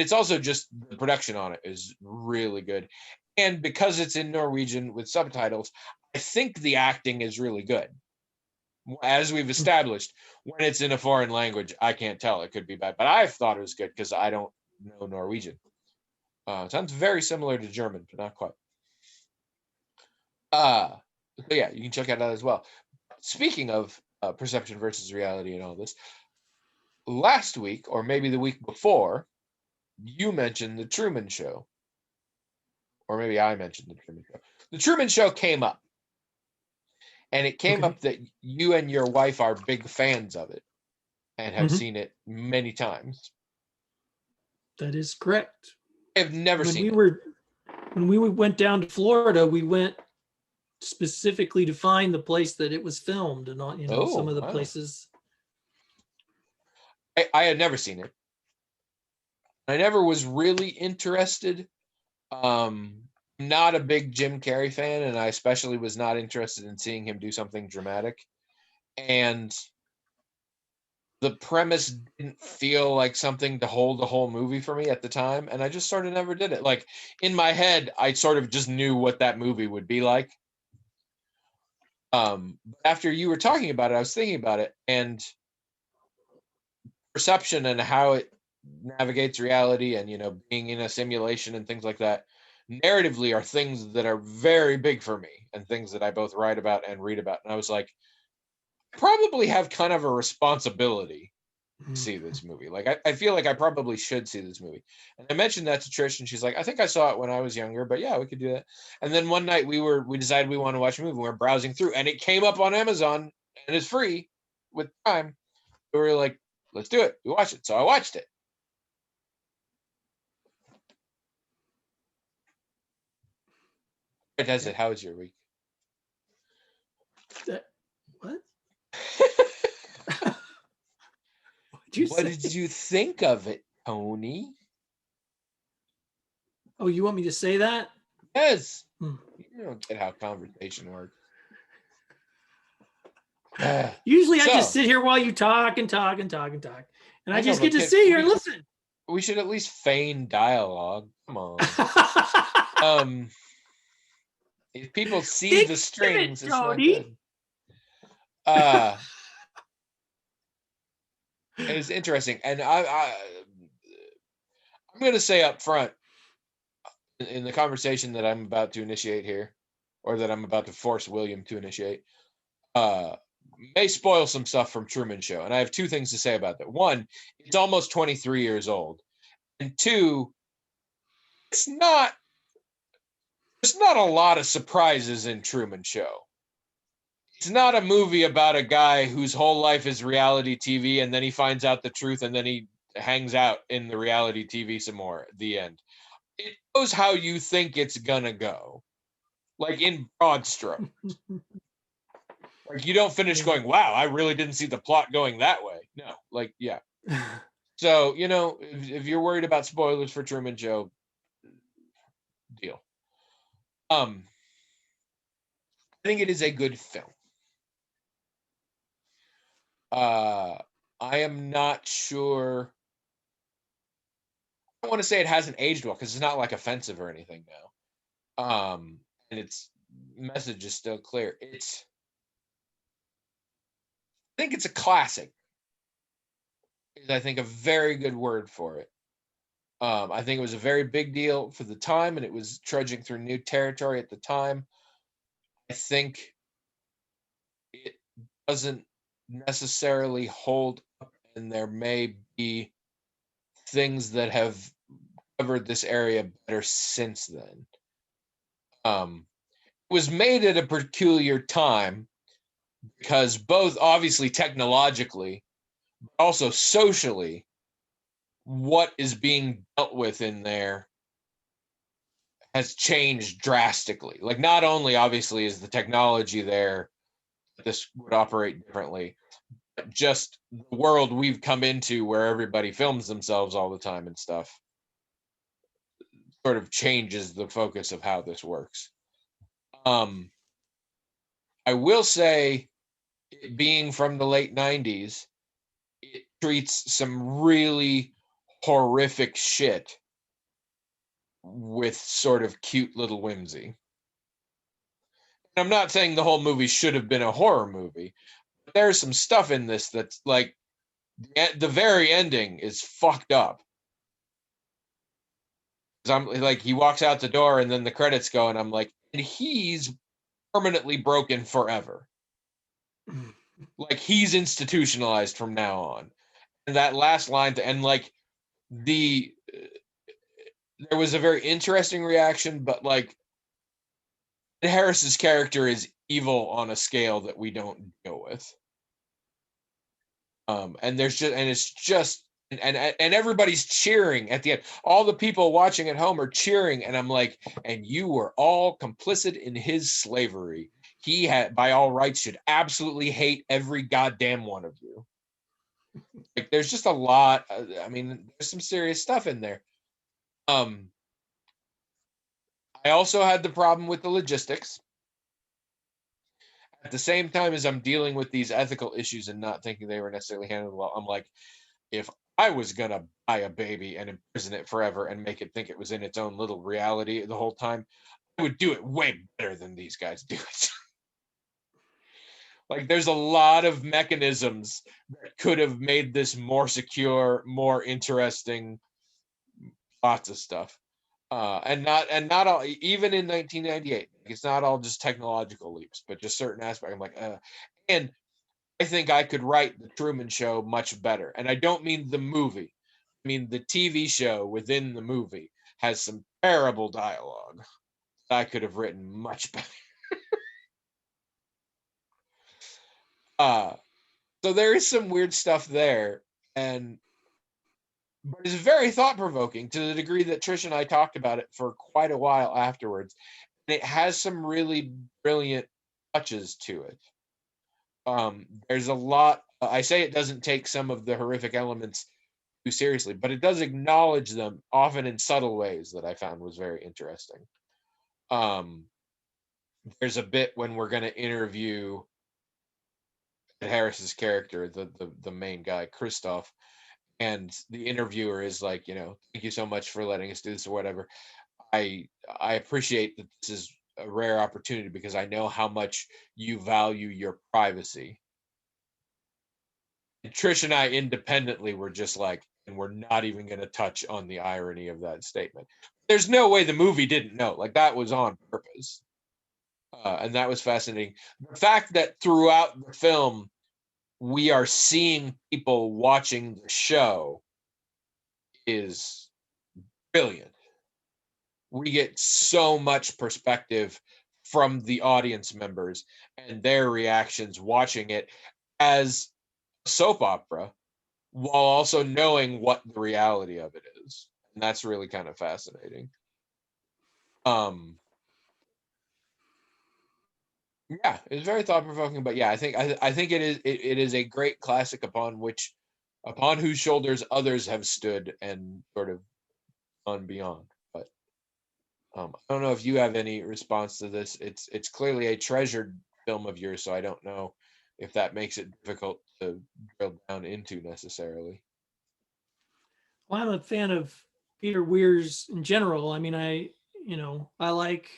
It's also just the production on it is really good. And because it's in Norwegian with subtitles, I think the acting is really good. As we've established, when it's in a foreign language, I can't tell. It could be bad, but I thought it was good because I don't know Norwegian. It sounds very similar to German, but not quite. So yeah, you can check that out as well. Speaking of perception versus reality and all this, last week, or maybe the week before, you mentioned the Truman Show. Or maybe I mentioned the Truman Show. The Truman Show came up. And it came up that you and your wife are big fans of it and have seen it many times. That is correct. I've never seen it. When we went down to Florida, we went specifically to find the place that it was filmed, and some of the places. I had never seen it. I never was really interested. Not a big Jim Carrey fan, and I especially was not interested in seeing him do something dramatic. And the premise didn't feel like something to hold the whole movie for me at the time, and I just sort of never did it. Like, in my head, I sort of just knew what that movie would be like. After you were talking about it, I was thinking about it, and perception and how it navigates reality, and being in a simulation and things like that, narratively are things that are very big for me, and things that I both write about and read about. And I was like, probably have kind of a responsibility see this movie. Like I feel like I probably should see this movie. And I mentioned that to Trish, and she's like, I think I saw it when I was younger, but yeah, we could do that. And then one night we decided we want to watch a movie. We were browsing through, and it came up on Amazon, and it's free with Prime. We were like, let's do it. We watched it. So I watched it. It does it. How was your week? What? What did you think of it, Tony? Oh, you want me to say that? Yes. You don't get how conversation works. Usually I just sit here while you talk and talk and talk and talk. And I just get to sit here and listen. We should at least feign dialogue. Come on. If people see the strings, it's not good. It's interesting. And I'm going to say up front in the conversation that I'm about to initiate here, or that I'm about to force William to initiate, may spoil some stuff from Truman Show. And I have two things to say about that. One, it's almost 23 years old. And two, there's not a lot of surprises in Truman Show. It's not a movie about a guy whose whole life is reality TV, and then he finds out the truth, and then he hangs out in the reality TV some more at the end. It goes how you think it's gonna go, like in broad strokes. Like you don't finish going, wow, I really didn't see the plot going that way. No, like, yeah. So, if you're worried about spoilers for Truman Show, deal. I think it is a good film. I am not sure. I don't want to say it hasn't aged well because it's not like offensive or anything now. And its message is still clear. I think it's a classic. Is I think a very good word for it. I think it was a very big deal for the time, and it was trudging through new territory at the time. I think it doesn't necessarily hold up, and there may be things that have covered this area better since then. It was made at a peculiar time because both obviously technologically, but also socially, what is being dealt with in there has changed drastically. Like, not only obviously is the technology there, this would operate differently, but just the world we've come into where everybody films themselves all the time and stuff sort of changes the focus of how this works. I will say, it being from the late 90s, it treats some really horrific shit with sort of cute little whimsy. And I'm not saying the whole movie should have been a horror movie, but there's some stuff in this that's like, the very ending is fucked up. I'm like, he walks out the door and then the credits go, and I'm like, and he's permanently broken forever. Like, he's institutionalized from now on. And that last line to end, like, there was a very interesting reaction, but like, Harris's character is evil on a scale that we don't deal with. And everybody's cheering at the end. All the people watching at home are cheering, and I'm like, and you were all complicit in his slavery. He had, by all rights, should absolutely hate every goddamn one of you. Like, there's just a lot. There's some serious stuff in there. I also had the problem with the logistics. At the same time as I'm dealing with these ethical issues and not thinking they were necessarily handled well, I'm like, if I was going to buy a baby and imprison it forever and make it think it was in its own little reality the whole time, I would do it way better than these guys do it. Like, there's a lot of mechanisms that could have made this more secure, more interesting, lots of stuff. And not all, even in 1998, it's not all just technological leaps, but just certain aspects. I'm like, and I think I could write the Truman Show much better. And I don't mean the movie. I mean the TV show within the movie has some terrible dialogue that I could have written much better. So there is some weird stuff there, but it's very thought-provoking to the degree that Trish and I talked about it for quite a while afterwards. And it has some really brilliant touches to it. There's a lot. I say it doesn't take some of the horrific elements too seriously, but it does acknowledge them, often in subtle ways, that I found was very interesting. There's a bit when we're going to interview Harris's character, the main guy, Christoph, and the interviewer is like, thank you so much for letting us do this or whatever. I appreciate that this is a rare opportunity because I know how much you value your privacy. And Trish and I independently were just like, and we're not even going to touch on the irony of that statement. There's no way the movie didn't know. Like, that was on purpose. And that was fascinating. The fact that throughout the film, we are seeing people watching the show is brilliant. We get so much perspective from the audience members and their reactions watching it as a soap opera, while also knowing what the reality of it is. And that's really kind of fascinating. Yeah, it's very thought-provoking, but yeah, I think it is a great classic upon whose shoulders others have stood and sort of gone beyond. But I don't know if you have any response to this. It's clearly a treasured film of yours, so I don't know if that makes it difficult to drill down into necessarily. Well, I'm a fan of Peter Weir's in general. I mean, I like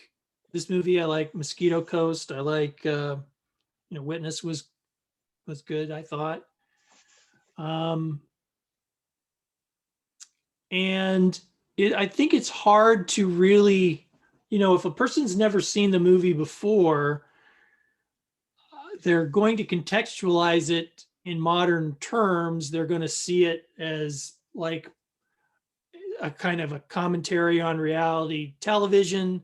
this movie. I like Mosquito Coast. I like, Witness was good, I thought. And I think it's hard to really, if a person's never seen the movie before, they're going to contextualize it in modern terms. They're going to see it as like a kind of a commentary on reality television,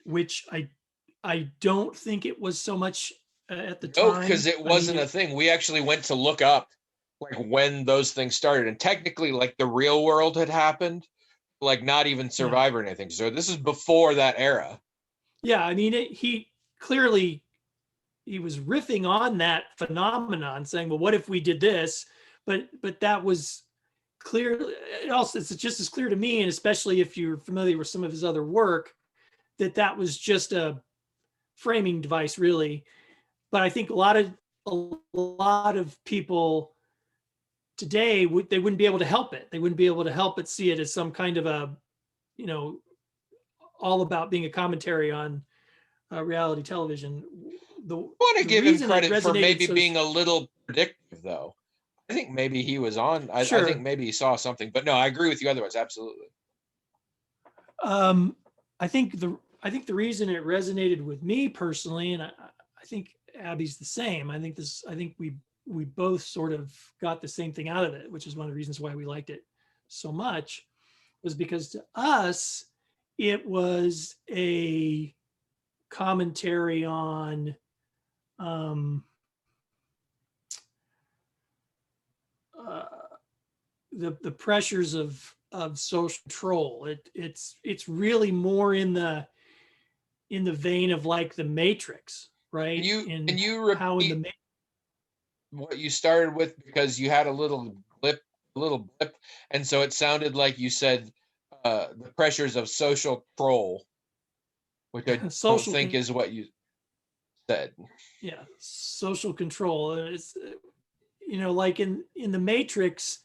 which I don't think it was so much at the time. No, because it wasn't a thing. We actually went to look up like when those things started, and technically like the Real World had happened, like not even Survivor or anything. So this is before that era. Yeah, I mean, he was riffing on that phenomenon, saying, well, what if we did this? But that was clear. It's just as clear to me, and especially if you're familiar with some of his other work, that was just a framing device, really. But I think a lot of people today they wouldn't be able to help it. They wouldn't be able to help but see it as some kind of a, all about being a commentary on reality television. I want to give him credit for maybe being a little predictive, though. I think maybe he was on. I think maybe he saw something, but no, I agree with you otherwise. Absolutely. I think the reason it resonated with me personally, and I think Abby's the same. I think we both sort of got the same thing out of it, which is one of the reasons why we liked it so much, was because to us, it was a commentary on the pressures of social control. It's really more in the vein of like the Matrix, right? Can you repeat what you started with, because you had a little blip, and so it sounded like you said the pressures of social control, which I don't think is what you said. Yeah, social control. It's like in the Matrix,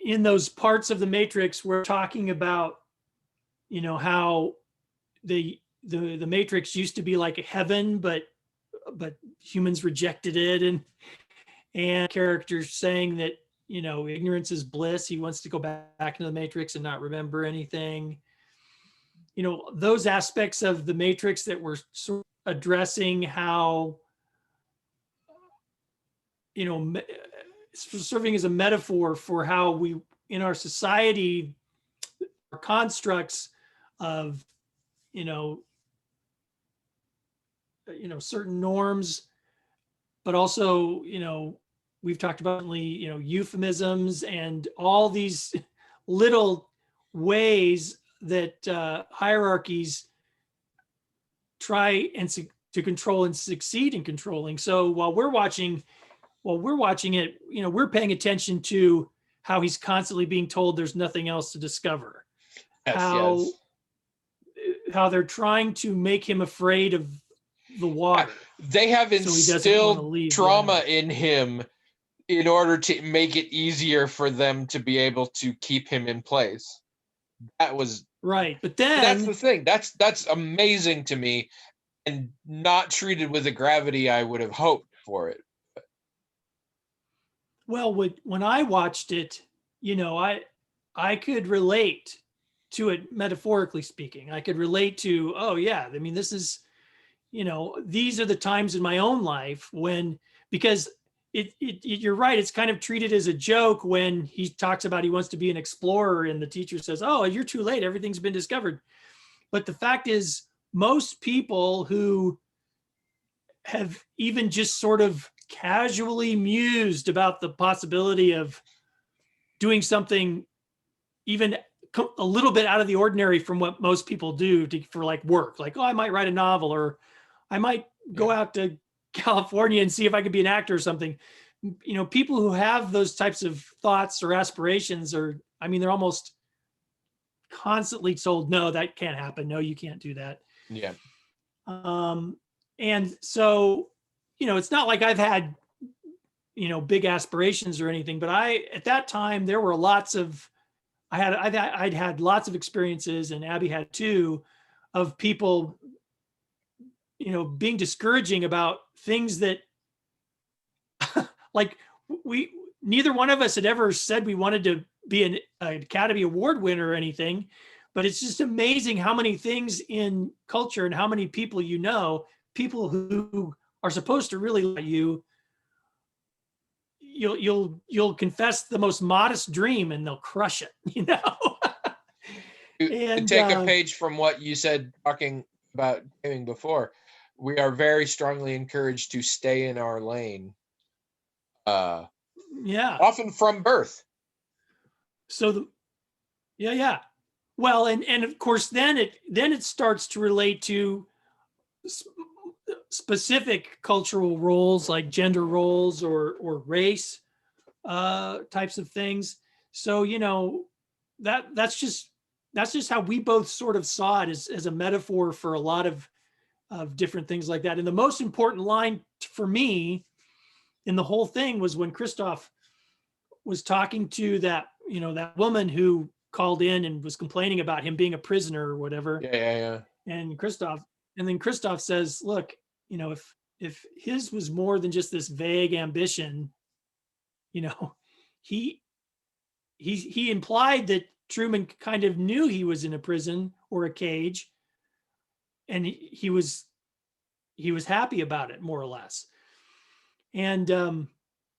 in those parts of the Matrix, we're talking about how the Matrix used to be like a heaven, but humans rejected it, and characters saying that ignorance is bliss. He wants to go back into the Matrix and not remember anything. Those aspects of the Matrix that were sort of addressing how you know, serving as a metaphor for how we, in our society, our constructs of, you know, certain norms, but also, we've talked about, euphemisms and all these little ways that hierarchies try to control and succeed in controlling. So while we're watching it, we're paying attention to how he's constantly being told there's nothing else to discover. Yes. How they're trying to make him afraid of the water. They have instilled trauma in him in order to make it easier for them to be able to keep him in place. That was right. But then that's the thing. That's amazing to me, and not treated with the gravity I would have hoped for it. Well, when I watched it, I could relate to it, metaphorically speaking. I could relate to, oh yeah, I mean, this is, these are the times in my own life when, because you're right, it's kind of treated as a joke when he talks about he wants to be an explorer and the teacher says, oh, you're too late, everything's been discovered. But the fact is, most people who have even just sort of casually mused about the possibility of doing something even a little bit out of the ordinary from what most people do for like work, like, oh, I might write a novel, or I might go out to California and see if I could be an actor or something. People who have those types of thoughts or aspirations they're almost constantly told, no, that can't happen. No, you can't do that. Yeah. And so, it's not like I've had, big aspirations or anything, but at that time, there were I'd had lots of experiences, and Abby had too, of people, being discouraging about things that like neither one of us had ever said we wanted to be an Academy Award winner or anything, but it's just amazing how many things in culture and how many people, people who are supposed to really like you, you'll confess the most modest dream and they'll crush it, And to take a page from what you said talking about gaming before, we are very strongly encouraged to stay in our lane. Often from birth. So well, and of course then it starts to relate to specific cultural roles like gender roles or race types of things. So that's just how we both sort of saw it as a metaphor for a lot of different things like that. And the most important line for me in the whole thing was when Christoph was talking to that woman who called in and was complaining about him being a prisoner or whatever. Yeah. And then Christoph says, look, if his was more than just this vague ambition, he implied that Truman kind of knew he was in a prison or a cage, and he was happy about it, more or less. And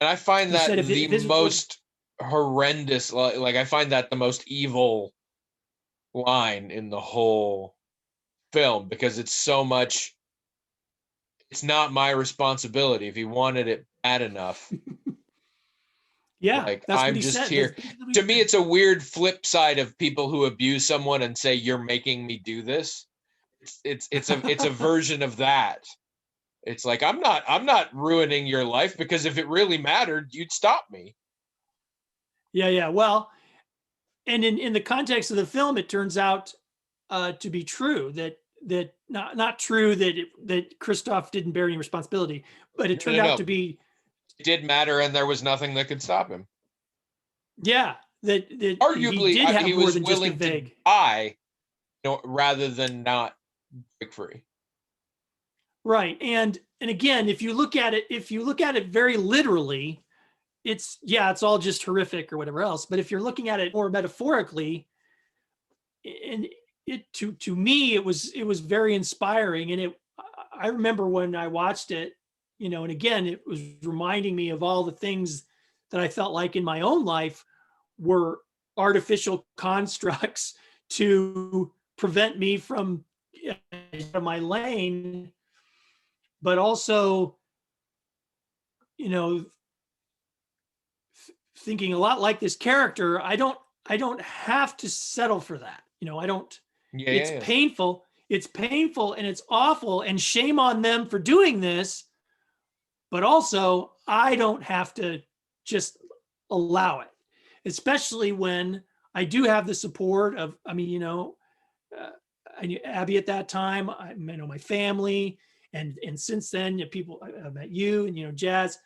I find that the most horrendous, like I find that the most evil line in the whole film, because it's so much, it's not my responsibility. If he wanted it bad enough. Yeah, like I'm just here. To me, it's a weird flip side of people who abuse someone and say, you're making me do this. It's a version of that. It's like, I'm not ruining your life, because if it really mattered, you'd stop me. Yeah. Well, and in the context of the film, it turns out to be true that not true that Christoph didn't bear any responsibility, but it turned out to be. It did matter, and there was nothing that could stop him. Yeah, that arguably he was willing to die, rather than not break free. Right, and again, if you look at it very literally, it's all just horrific or whatever else. But if you're looking at it more metaphorically, and to me, it was very inspiring. And I remember when I watched it, and again, it was reminding me of all the things that I felt like in my own life were artificial constructs to prevent me from my lane, but also, thinking a lot like this character, I don't have to settle for that. I don't, it's Yeah. painful. It's painful and it's awful, and shame on them for doing this. But also, I don't have to just allow it, especially when I do have the support of, I knew Abby at that time, I know my family, and since then, people, I met you and, Jazz,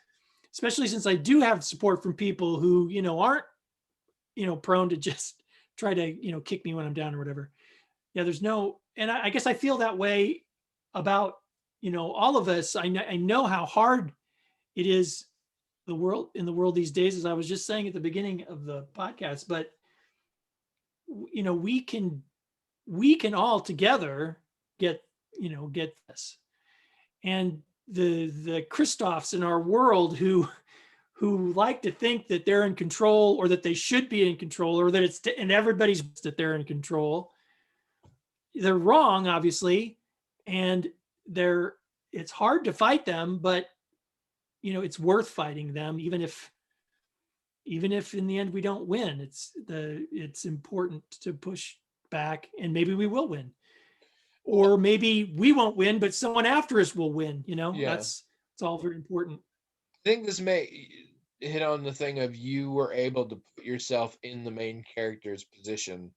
especially since I do have support from people who, aren't, prone to just try to, kick me when I'm down or whatever. Yeah, there's no, and I guess I feel that way about, all of us. I know how hard it is in the world these days, as I was just saying at the beginning of the podcast, but we can all together get this. And the Christophs in our world who like to think that they're in control, or that they should be in control, or that it's and everybody's that they're in control, they're wrong, obviously. And it's hard to fight them, but it's worth fighting them, even if in the end we don't win. It's important to push back, and maybe we will win, or maybe we won't win, but someone after us will win. Yeah. It's all very important. I think this may hit on the thing of you were able to put yourself in the main character's position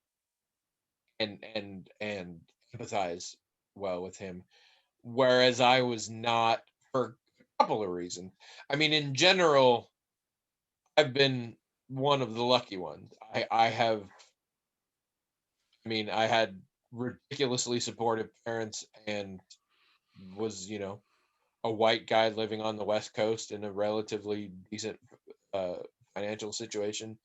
and empathize well with him, whereas I was not, for a couple of reasons. I mean, in general, I've been one of the lucky ones. I had ridiculously supportive parents, and was, a white guy living on the West Coast in a relatively decent financial situation.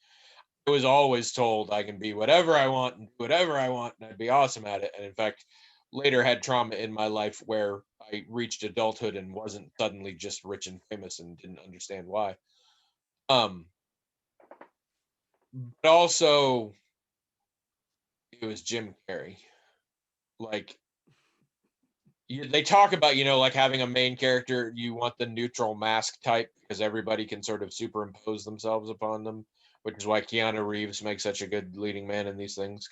I was always told I can be whatever I want and do whatever I want, and I'd be awesome at it. And in fact, later had trauma in my life where I reached adulthood and wasn't suddenly just rich and famous and didn't understand why. But also, it was Jim Carrey. Like, they talk about, like having a main character, you want the neutral mask type because everybody can sort of superimpose themselves upon them, which is why Keanu Reeves makes such a good leading man in these things.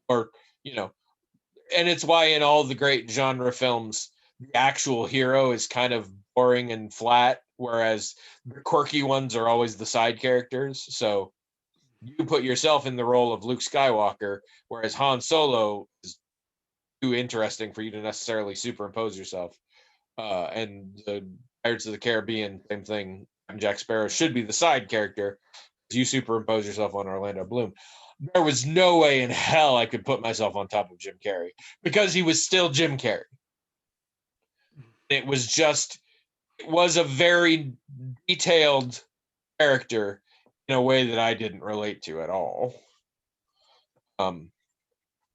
And it's why in all the great genre films, the actual hero is kind of boring and flat, whereas the quirky ones are always the side characters. So you put yourself in the role of Luke Skywalker, whereas Han Solo is too interesting for you to necessarily superimpose yourself. And the Pirates of the Caribbean, same thing. Jack Sparrow should be the side character. You superimpose yourself on Orlando Bloom. There was no way in hell I could put myself on top of Jim Carrey, because he was still Jim Carrey. It was a very detailed character in a way that I didn't relate to at all.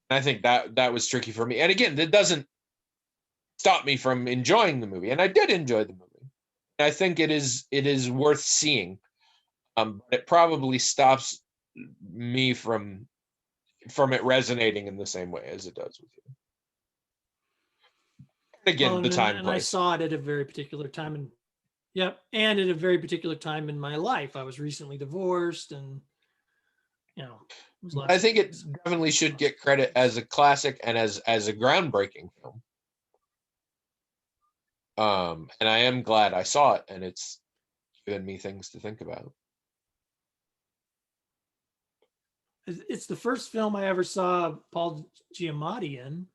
I think that was tricky for me. And again, that doesn't stop me from enjoying the movie. And I did enjoy the movie. I think it is worth seeing. But it probably stops me from it resonating in the same way as it does with you. And again, the time, and I saw it at a very particular time, and and at a very particular time in my life. I was recently divorced, and I think it definitely should get credit as a classic and as a groundbreaking film. And I am glad I saw it, and it's given me things to think about. It's the first film I ever saw Paul Giamatti in.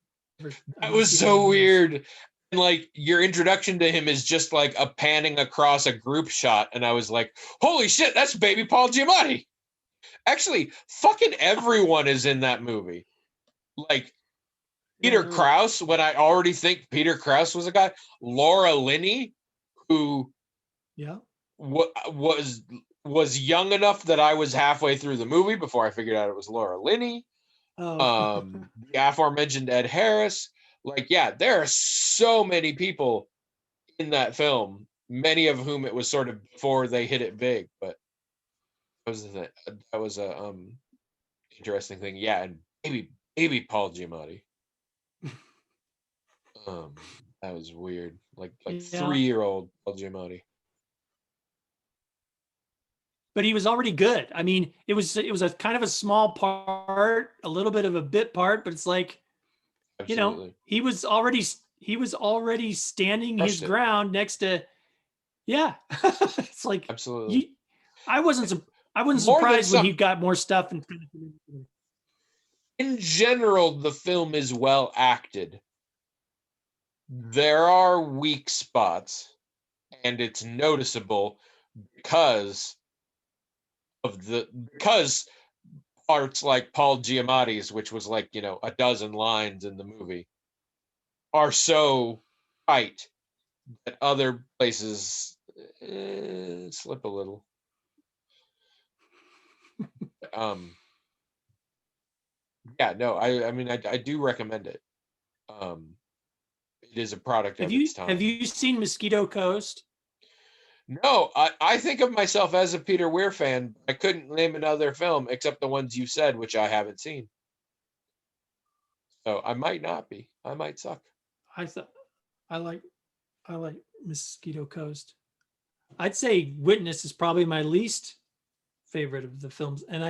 That was so weird. And like, your introduction to him is just like a panning across a group shot, and I was like, holy shit, that's baby Paul Giamatti. Actually, fucking everyone is in that movie. Like, Peter Krause, when I already think Peter Krause was a guy. Laura Linney, who was young enough that I was halfway through the movie before I figured out it was Laura Linney. The aforementioned Ed Harris. Like, yeah, there are so many people in that film many of whom it was sort of before they hit it big. But that was a interesting thing. Yeah, and baby Paul Giamatti. That was weird. Like Yeah. 3-year-old Paul Giamatti. But he was already good. I mean, it was a kind of a small part, a little bit of a bit part, but it's like, Absolutely. he was already standing Crushed his it. ground next to, yeah. It's like, Absolutely. I wasn't More than surprised when some, he got more stuff. in general, the film is well acted. There are weak spots, and it's noticeable because because parts like Paul Giamatti's, which was like, a dozen lines in the movie, are so tight that other places slip a little. Um, yeah, no, I mean, I do recommend it. It is a product of its time. Have you seen Mosquito Coast? No, I think of myself as a Peter Weir fan. I couldn't name another film except the ones you said, which I haven't seen. So I might not be. I might suck. I thought I like Mosquito Coast. I'd say Witness is probably my least favorite of the films, and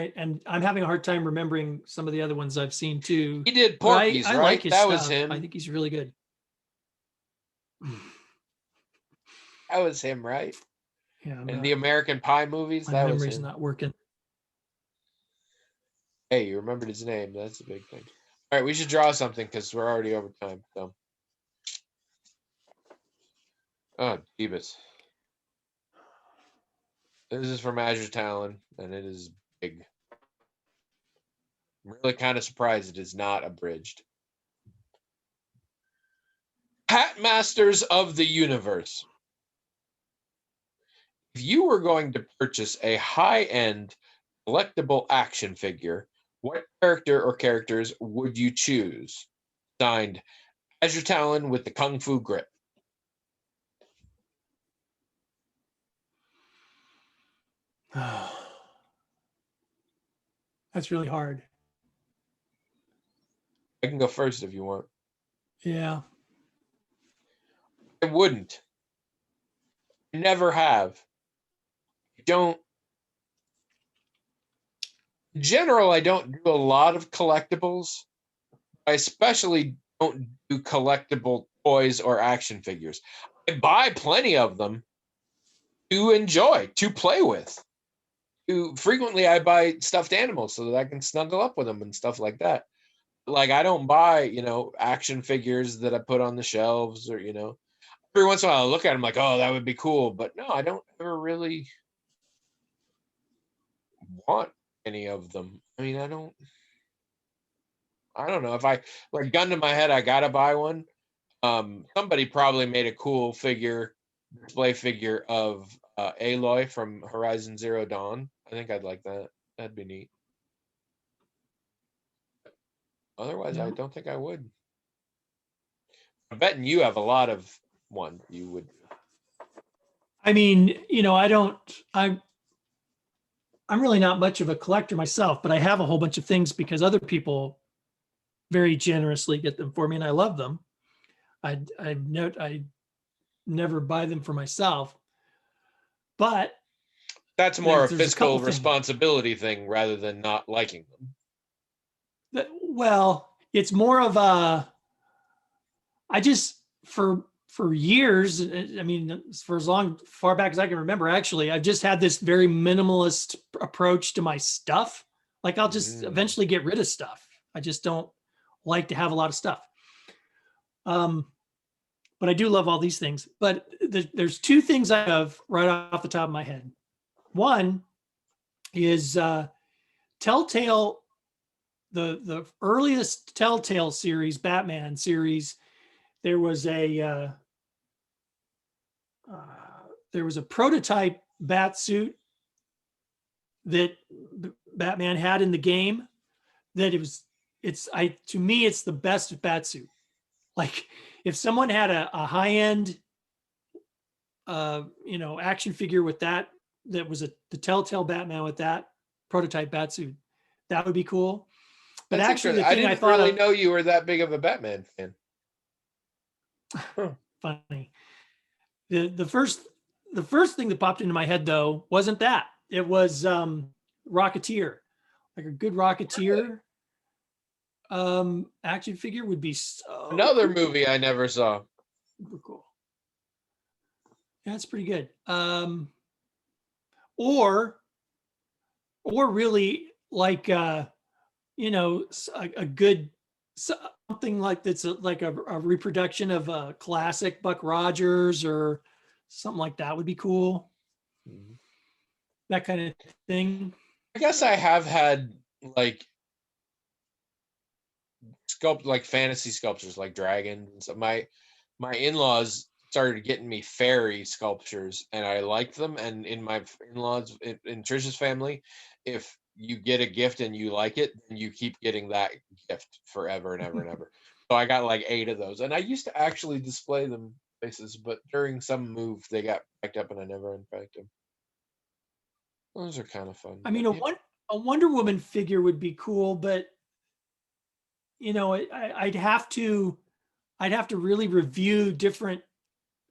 I'm having a hard time remembering some of the other ones I've seen too. He did But Porky's, I right? like his That stuff. was him. I think he's really good. That was him, right? Yeah, And the American Pie movies, my that was memory's him. not working. Hey, you remembered his name. That's a big thing. All right, we should draw something because we're already over time. So, oh, Jeebus. This is from Azure Talon, and it is big. I'm really kind of surprised it is not abridged. Hat Masters of the Universe. If you were going to purchase a high-end collectible action figure, what character or characters would you choose? Signed, Azure Talon with the Kung Fu grip. That's really hard. I can go first if you want. Yeah. I wouldn't. Never have. Don't. In general, I don't do a lot of collectibles. I especially don't do collectible toys or action figures. I buy plenty of them to enjoy, to play with. Frequently, I buy stuffed animals so that I can snuggle up with them and stuff like that. Like, I don't buy, action figures that I put on the shelves or, every once in a while I look at them like, oh, that would be cool. But no, I don't ever really want any of them. I mean, I don't know if I like gun to my head, I gotta buy one. Somebody probably made a cool display figure of Aloy from Horizon Zero Dawn. I think I'd like that. That'd be neat. Otherwise, I don't think I would. I'm betting you have a lot of one you would. I mean, I'm really not much of a collector myself, but I have a whole bunch of things because other people very generously get them for me, and I love them. I never buy them for myself, but that's more a there's fiscal things. responsibility thing rather than not liking them. Well, it's more of a. I just for years, I mean, for far back as I can remember, actually, I've just had this very minimalist approach to my stuff. Like, I'll just eventually get rid of stuff. I just don't like to have a lot of stuff. But I do love all these things. But there's two things I have right off the top of my head. One is Telltale, the earliest Telltale series, Batman series. There was a prototype bat suit that Batman had in the game. That to me, it's the best bat suit. Like, if someone had a high end action figure with that was the Telltale Batman with that prototype batsuit. That would be cool. But That's actually, the interesting. I thing I didn't thought really of, know you were that big of a Batman fan. funny. The first thing that popped into my head though wasn't that. It was Rocketeer. Like a good Rocketeer action figure would be so Another cool. movie I never saw. Super cool. Yeah, that's pretty good. Or really like a good something like that's like a reproduction of a classic Buck Rogers or something like that would be cool. Mhm. That kind of thing. I guess I have had like like fantasy sculptures like dragons and stuff. My in-laws started getting me fairy sculptures and I liked them. And in my in-laws in Trisha's family, if you get a gift and you like it, then you keep getting that gift forever and ever and ever. So I got like 8 of those. And I used to actually display them places, but during some move they got packed up and I never unpacked them. Those are kind of fun. I mean, But yeah. a Wonder Woman figure would be cool, but I'd have to really review different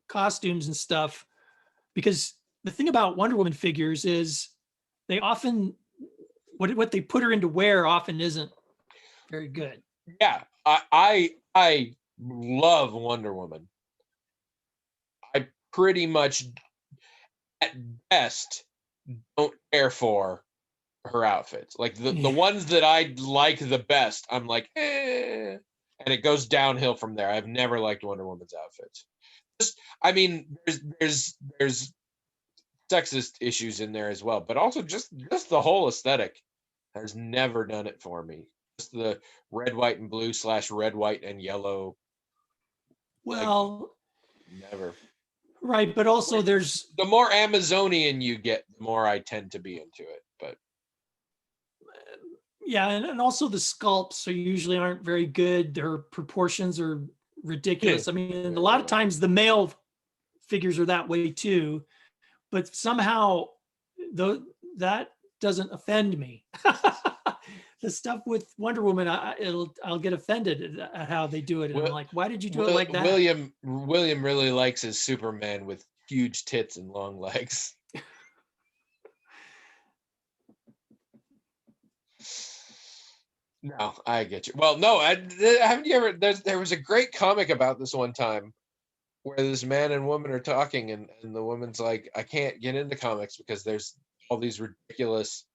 costumes and stuff, because the thing about Wonder Woman figures is they often what they put her into wear often isn't very good. Yeah, I love Wonder Woman. I pretty much at best don't care for her outfits. Like the ones that I like the best, I'm like, and it goes downhill from there. I've never liked Wonder Woman's outfits. I mean, there's sexist issues in there as well, but also just the whole aesthetic has never done it for me. Just the red, white, and blue / red, white, and yellow. Well, like, never. Right, but also there's the more Amazonian you get, the more I tend to be into it. But yeah, and also the sculpts usually aren't very good. Their proportions are ridiculous. I mean, a lot of times the male figures are that way too, but somehow that doesn't offend me. The stuff with Wonder Woman, I'll get offended at how they do it, and I'm like, why did you do it like that? William really likes his Superman with huge tits and long legs. No, I get you. Well, no, haven't you ever? There was a great comic about this one time where this man and woman are talking, and the woman's like, I can't get into comics because there's all these ridiculous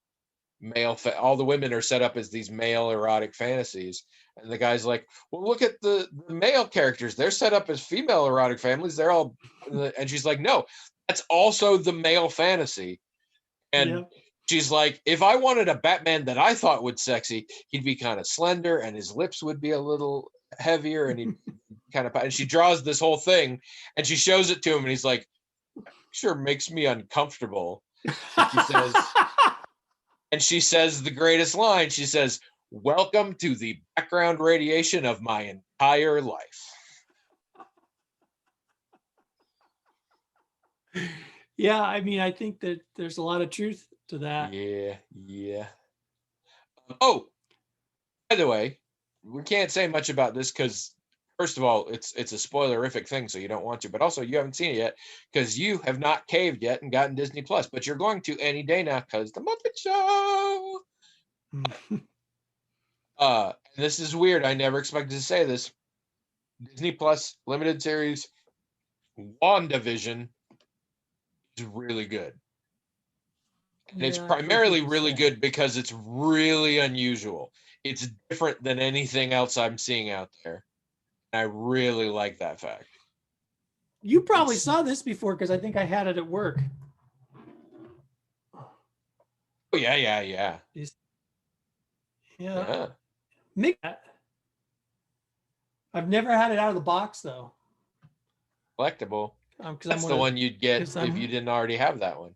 male all the women are set up as these male erotic fantasies, and the guy's like, well, look at the male characters, they're set up as female erotic families, they're all, and she's like, no, that's also the male fantasy. And she's like, if I wanted a Batman that I thought would sexy, he'd be kind of slender and his lips would be a little heavier and he'd kind of, and she draws this whole thing and she shows it to him and he's like, sure makes me uncomfortable. And she says the greatest line. She says, welcome to the background radiation of my entire life. Yeah, I mean, I think that there's a lot of truth to that. Yeah. Oh, by the way, we can't say much about this because, first of all, it's a spoilerific thing, so you don't want to. But also, you haven't seen it yet because you have not caved yet and gotten Disney Plus. But you're going to any day now because the Muppet Show. This is weird. I never expected to say this. Disney Plus limited series WandaVision is really good. And it's primarily really good because it's really unusual. It's different than anything else I'm seeing out there. And I really like that fact. You probably saw this before because I think I had it at work. Oh, yeah. Yeah. I've never had it out of the box though. Collectible. That's the one you'd get if you didn't already have that one.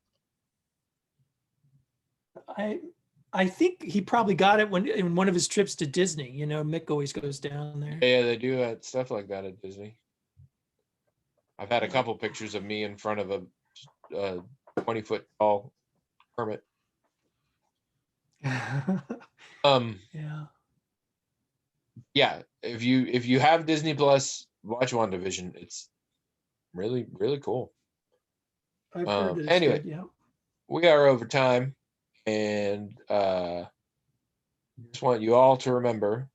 I think he probably got it in one of his trips to Disney. You know, Mick always goes down there. Yeah, they do stuff like that at Disney. I've had a couple pictures of me in front of a 20-foot tall hermit. Yeah. Yeah, if you have Disney Plus, watch WandaVision. It's really, really cool. I've heard that it's Anyway, good. Yeah. we are over time, and just want you all to remember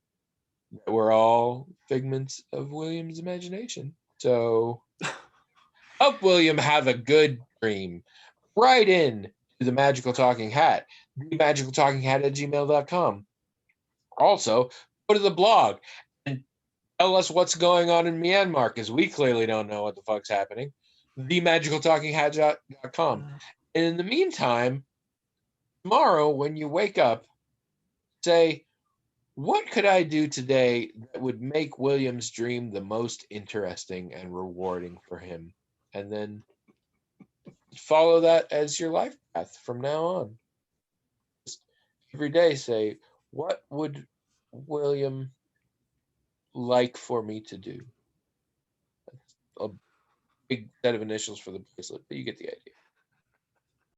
that we're all figments of William's imagination. So help William have a good dream. Write in to the Magical Talking Hat, themagicaltalkinghat@gmail.com. Also, go to the blog and tell us what's going on in Myanmar, because we clearly don't know what the fuck's happening. themagicaltalkinghat.com. And in the meantime, tomorrow when you wake up, say, what could I do today that would make William's dream the most interesting and rewarding for him? And then follow that as your life path from now on. Just every day say, what would William like for me to do? That's a big set of initials for the bracelet, but you get the idea.